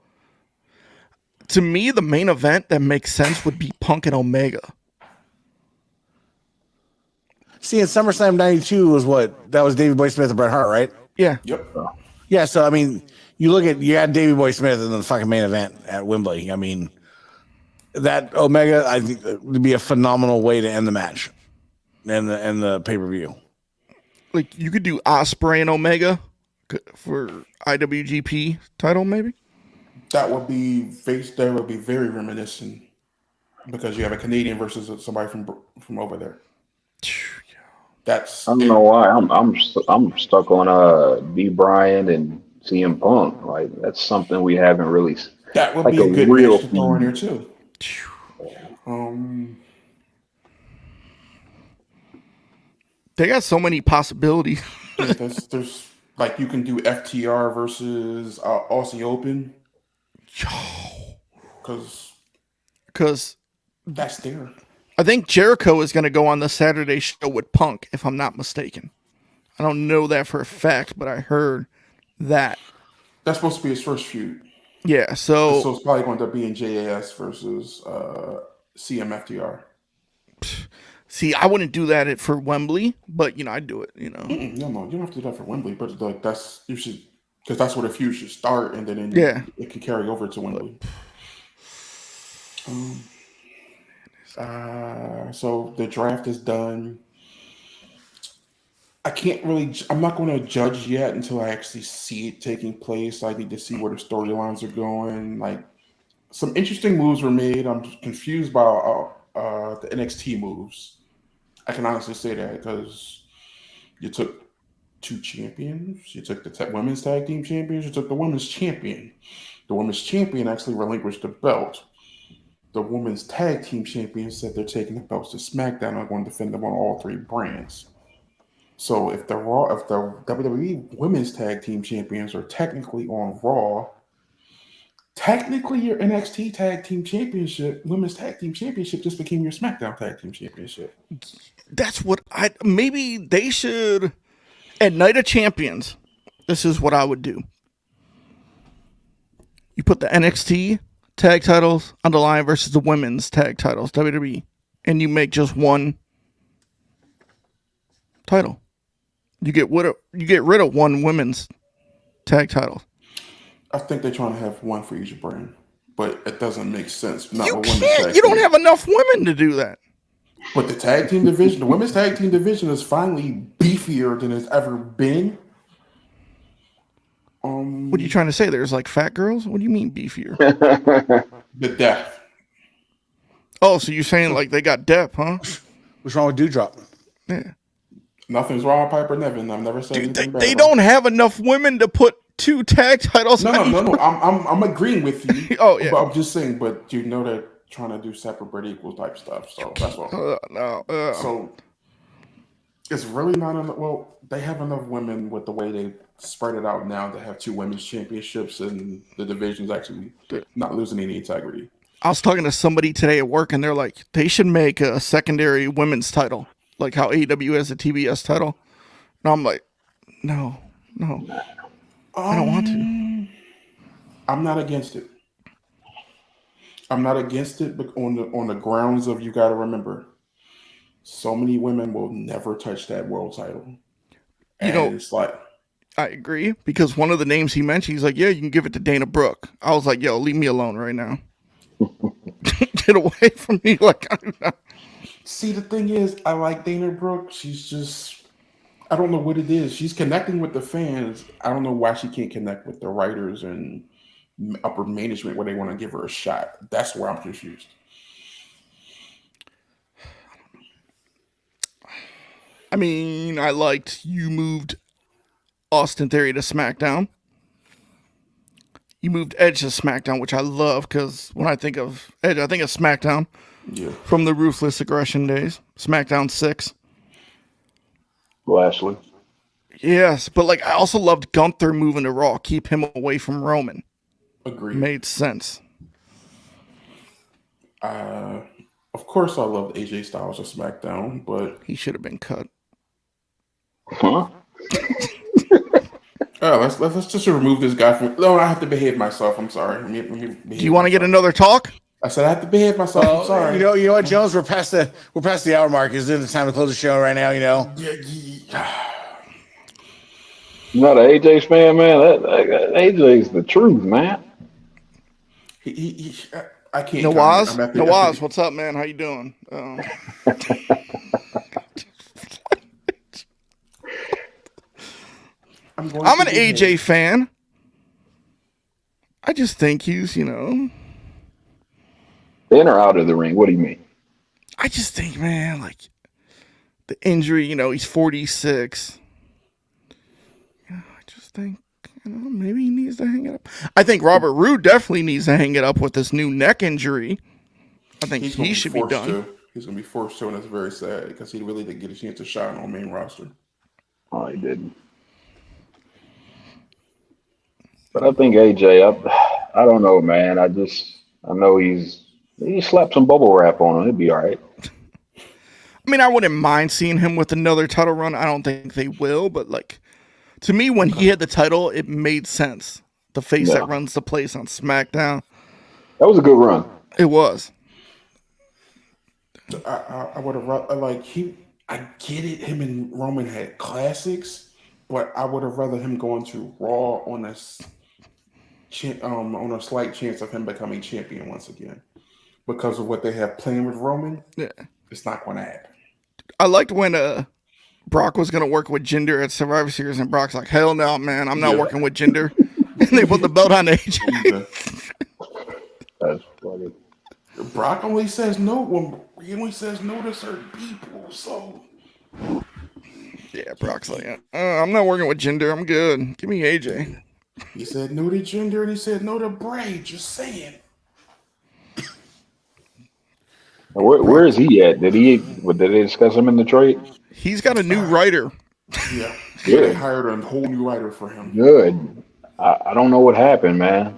[SPEAKER 4] To me, the main event that makes sense would be Punk and Omega.
[SPEAKER 3] See, in SummerSlam '92 was that was Davey Boy Smith and Bret Hart, right?
[SPEAKER 4] Yeah.
[SPEAKER 2] Yep.
[SPEAKER 3] Yeah, so I mean, you had Davey Boy Smith in the fucking main event at Wembley. I mean, that Omega, I think, would be a phenomenal way to end the match and the pay-per-view.
[SPEAKER 4] Like, you could do Ospreay and Omega for IWGP title, maybe?
[SPEAKER 2] That would be very reminiscent because you have a Canadian versus somebody from over there.
[SPEAKER 5] I don't know why I'm stuck on B. Bryan and CM Punk. Like, that's something we haven't really.
[SPEAKER 2] That would be a good match to throw in there too.
[SPEAKER 4] They got so many possibilities.
[SPEAKER 2] Yeah, there's like you can do FTR versus Aussie Open because that's there.
[SPEAKER 4] I think Jericho is going to go on the Saturday show with Punk, if I'm not mistaken. I don't know that for a fact, but I heard that.
[SPEAKER 2] That's supposed to be his first feud.
[SPEAKER 4] Yeah,
[SPEAKER 2] So
[SPEAKER 4] so
[SPEAKER 2] it's probably going to be in JAS versus CMFTR.
[SPEAKER 4] see, I wouldn't do that for Wembley, but I'd do it.
[SPEAKER 2] No, you don't have to do that for Wembley, but like you should, because that's where the feud should start, and then it can carry over to Wembley. So the draft is done. I'm not going to judge yet until I actually see it taking place. I need to see where the storylines are going. Like, some interesting moves were made. I'm confused by the NXT moves. I can honestly say that because you took 2 champions. You took the women's tag team champions. You took the women's champion. The women's champion actually relinquished the belt. The women's tag team champions said they're taking the belts to SmackDown and are going to defend them on all 3 brands. So if the WWE women's tag team champions are technically on Raw, technically your NXT tag team championship, women's tag team championship, just became your SmackDown tag team championship.
[SPEAKER 4] That's what maybe they should, at Night of Champions, this is what I would do. You put the NXT tag titles on the line versus the women's tag titles, WWE, and you make just one title. You get rid of one women's tag title.
[SPEAKER 2] I think they're trying to have one for each brand, but it doesn't make sense.
[SPEAKER 4] You can't. You don't have enough women to do that.
[SPEAKER 2] But the tag team division, the women's tag team division, is finally beefier than it's ever been.
[SPEAKER 4] What are you trying to say? There's like fat girls? What do you mean beefier?
[SPEAKER 2] The depth.
[SPEAKER 4] Oh, so you're saying like they got depth, huh?
[SPEAKER 3] What's wrong with Dewdrop?
[SPEAKER 4] Yeah.
[SPEAKER 2] Nothing's wrong with Piper Niven. I've never said anything bad.
[SPEAKER 4] They don't have enough women to put 2 tag titles.
[SPEAKER 2] No. I'm agreeing with you.
[SPEAKER 4] Oh yeah.
[SPEAKER 2] But I'm just saying. But you know they're trying to do separate but equal type stuff. So that's what. So it's really not enough. Well, they have enough women with the way they spread it out now to have 2 women's championships, and the division's actually not losing any integrity.
[SPEAKER 4] I was talking to somebody today at work, and they're like, they should make a secondary women's title, like how AEW has a TBS title. And I'm like, no, I don't want to.
[SPEAKER 2] I'm not against it. I'm not against it, but on the grounds of, you got to remember, so many women will never touch that world title. And it's like,
[SPEAKER 4] I agree, because one of the names he mentioned, he's like, yeah, you can give it to Dana Brooke. I was like, yo, leave me alone right now. Get away from me. Like,
[SPEAKER 2] see, the thing is, I like Dana Brooke. She's just, I don't know what it is. She's connecting with the fans. I don't know why she can't connect with the writers and upper management where they want to give her a shot. That's where I'm confused.
[SPEAKER 4] I mean, I liked you moved Austin Theory to SmackDown. You moved Edge to SmackDown, which I love, because when I think of Edge, I think of SmackDown.
[SPEAKER 2] Yeah.
[SPEAKER 4] From the Ruthless Aggression days. SmackDown 6.
[SPEAKER 5] Lashley.
[SPEAKER 4] Yes, but like I also loved Gunther moving to Raw. Keep him away from Roman.
[SPEAKER 2] Agreed.
[SPEAKER 4] Made sense.
[SPEAKER 2] Of course, I loved AJ Styles at SmackDown, but
[SPEAKER 4] he should have been cut.
[SPEAKER 5] Huh?
[SPEAKER 2] Let's just remove this guy from. No, I have to behave myself. I'm sorry. Let me
[SPEAKER 4] Do you want to get another talk?
[SPEAKER 2] I said I have to behave myself. I'm sorry.
[SPEAKER 3] You know what, Jones? We're past the hour mark. Is it the time to close the show right now? You know.
[SPEAKER 5] You're not an AJ fan, man. That AJ's the truth, man.
[SPEAKER 2] I can't.
[SPEAKER 4] Nawaz, what's up, man? How you doing? I'm an AJ fan. I just think he's,
[SPEAKER 5] in or out of the ring. What do you mean?
[SPEAKER 4] I just think, man, like the injury. He's 46. I just think, maybe he needs to hang it up. I think Robert Roode definitely needs to hang it up with this new neck injury. I think he should be done.
[SPEAKER 2] He's going to be forced to, and that's very sad because he really didn't get a chance to shine on main roster.
[SPEAKER 5] Oh, he didn't. But I think AJ, I don't know, man. I know he slapped some bubble wrap on him. He'll be all right.
[SPEAKER 4] I mean, I wouldn't mind seeing him with another title run. I don't think they will, but like, to me, when he had the title, it made sense. The face that runs the place on SmackDown.
[SPEAKER 5] That was a good run.
[SPEAKER 4] It was.
[SPEAKER 2] I would have I get it. Him and Roman had classics, but I would have rather him going to Raw on a slight chance of him becoming champion once again, because of what they have planned with Roman.
[SPEAKER 4] Yeah,
[SPEAKER 2] it's not going to happen.
[SPEAKER 4] I liked when Brock was going to work with Jinder at Survivor Series, and Brock's like, "Hell no, man, I'm not working with Jinder." And they put the belt on AJ.
[SPEAKER 5] That's funny.
[SPEAKER 2] Brock only says no to certain people, so
[SPEAKER 4] yeah, Brock's like, I'm not working with Jinder. I'm good. Give me AJ.
[SPEAKER 2] He said no to Jinder, and he said no to Bray. Just saying.
[SPEAKER 5] Where is he at? Did they discuss him in the trade?
[SPEAKER 4] He's got a new writer.
[SPEAKER 2] Yeah,
[SPEAKER 5] Good.
[SPEAKER 2] They hired a whole new writer for him.
[SPEAKER 5] Good. I don't know what happened, man.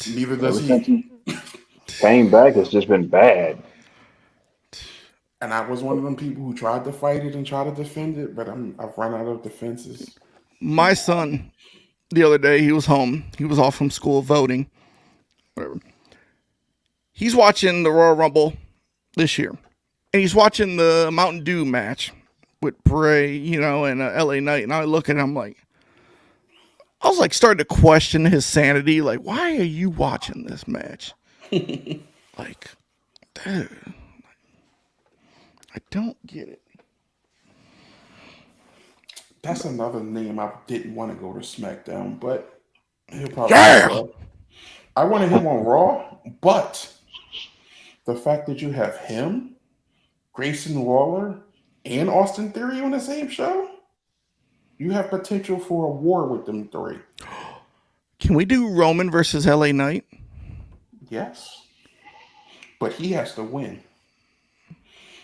[SPEAKER 2] Neither does
[SPEAKER 5] Ever since
[SPEAKER 2] he.
[SPEAKER 5] Came back, it's just been bad.
[SPEAKER 2] And I was one of them people who tried to fight it and try to defend it, but I've run out of defenses.
[SPEAKER 4] My son, the other day, he was home. He was off from school voting. Whatever. He's watching the Royal Rumble this year. And he's watching the Mountain Dew match with Bray, and LA Knight. And I look at him I was like starting to question his sanity. Like, why are you watching this match? Like, dude, I don't get it.
[SPEAKER 2] That's another name I didn't want to go to SmackDown, but he'll probably. I wanted him on Raw, but the fact that you have him, Grayson Waller, and Austin Theory on the same show, you have potential for a war with them three.
[SPEAKER 4] Can we do Roman versus LA Knight?
[SPEAKER 2] Yes. But he has to win.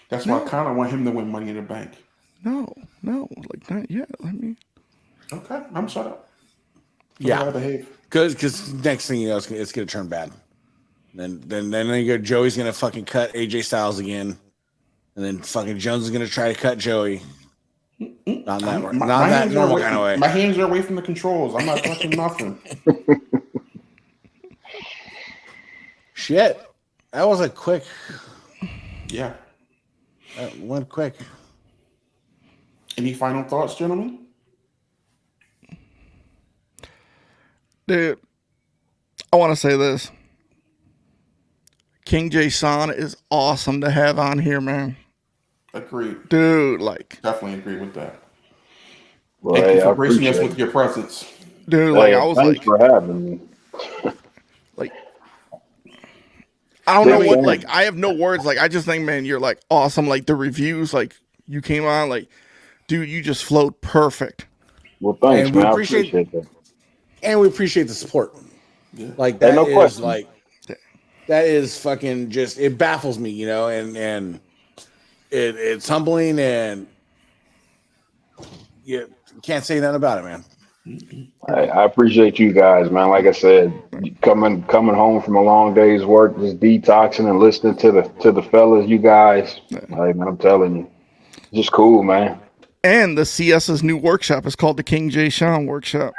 [SPEAKER 2] That's why I kind of want him to win Money in the Bank.
[SPEAKER 4] No, like not yet. Let me.
[SPEAKER 2] Okay, I'm shut up.
[SPEAKER 3] Yeah,
[SPEAKER 2] behave.
[SPEAKER 3] Because next thing you know, it's gonna turn bad. Then you go. Joey's gonna fucking cut AJ Styles again, and then fucking Jones is gonna try to cut Joey. Not that way. Not that normal kind of way.
[SPEAKER 2] My hands are away from the controls. I'm not touching nothing.
[SPEAKER 3] Shit, that was a quick.
[SPEAKER 2] Yeah.
[SPEAKER 3] That went quick.
[SPEAKER 2] Any final thoughts, gentlemen?
[SPEAKER 4] Dude, I want to say this. King Jason is awesome to have on here, man.
[SPEAKER 2] Agreed.
[SPEAKER 4] Dude, like.
[SPEAKER 2] Definitely agree with that.
[SPEAKER 5] Well,
[SPEAKER 2] Thank you for
[SPEAKER 5] I
[SPEAKER 2] gracing us
[SPEAKER 5] appreciate
[SPEAKER 2] with your presence.
[SPEAKER 4] Dude, like, I was
[SPEAKER 5] thanks
[SPEAKER 4] like.
[SPEAKER 5] for having me.
[SPEAKER 4] Like. I don't know what, like, I have no words. Like, I just think, man, you're, like, awesome. Like, the reviews, like, you came on, like, dude, you just flowed perfect.
[SPEAKER 5] Well, thanks,
[SPEAKER 3] And we
[SPEAKER 5] man.
[SPEAKER 3] appreciate
[SPEAKER 5] I appreciate that.
[SPEAKER 3] And we appreciate the support.
[SPEAKER 2] Yeah.
[SPEAKER 3] Like, that
[SPEAKER 5] no
[SPEAKER 3] is,
[SPEAKER 5] question.
[SPEAKER 3] like, that is fucking just, it baffles me, and it's humbling, and you can't say nothing about it, man.
[SPEAKER 5] I appreciate you guys, man. Like I said, coming home from a long day's work, just detoxing and listening to the fellas, you guys. Like, man, I'm telling you, it's just cool, man.
[SPEAKER 4] And the CS's new workshop is called the King J. Sean Workshop.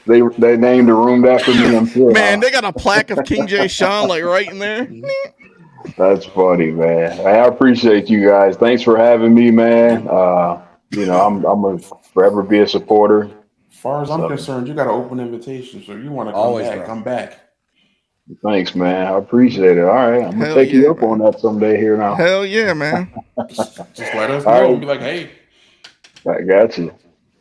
[SPEAKER 5] They named the room after me. I'm sure.
[SPEAKER 4] Man, they got a plaque of King J. Sean, like, right in there.
[SPEAKER 5] That's funny, man. I appreciate you guys. Thanks for having me, man. I'm gonna forever be a supporter.
[SPEAKER 2] As far as I'm concerned, you got an open invitation. So you want to come
[SPEAKER 3] Always,
[SPEAKER 2] back,
[SPEAKER 3] bro.
[SPEAKER 2] come back.
[SPEAKER 5] Thanks, man. I appreciate it. All right, I'm gonna take you up on that someday here now.
[SPEAKER 4] Hell yeah, man.
[SPEAKER 2] Just let us
[SPEAKER 5] All
[SPEAKER 2] know.
[SPEAKER 5] right.
[SPEAKER 2] Be like, hey.
[SPEAKER 5] I got you.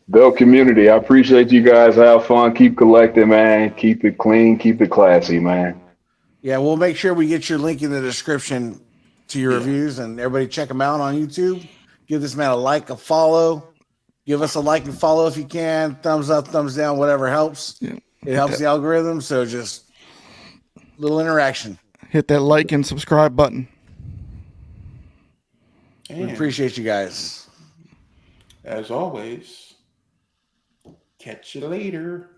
[SPEAKER 5] Bill community, I appreciate you guys. Have fun. Keep collecting, man. Keep it clean. Keep it classy, man.
[SPEAKER 3] Yeah, we'll make sure we get your link in the description to your reviews, and everybody check them out on YouTube. Give this man a like, a follow. Give us a like and follow if you can. Thumbs up, thumbs down, whatever helps.
[SPEAKER 4] Yeah.
[SPEAKER 3] It helps the algorithm. So just little interaction.
[SPEAKER 4] hit that like and subscribe button.
[SPEAKER 3] We
[SPEAKER 2] And
[SPEAKER 3] appreciate you guys.
[SPEAKER 2] as always, catch you later.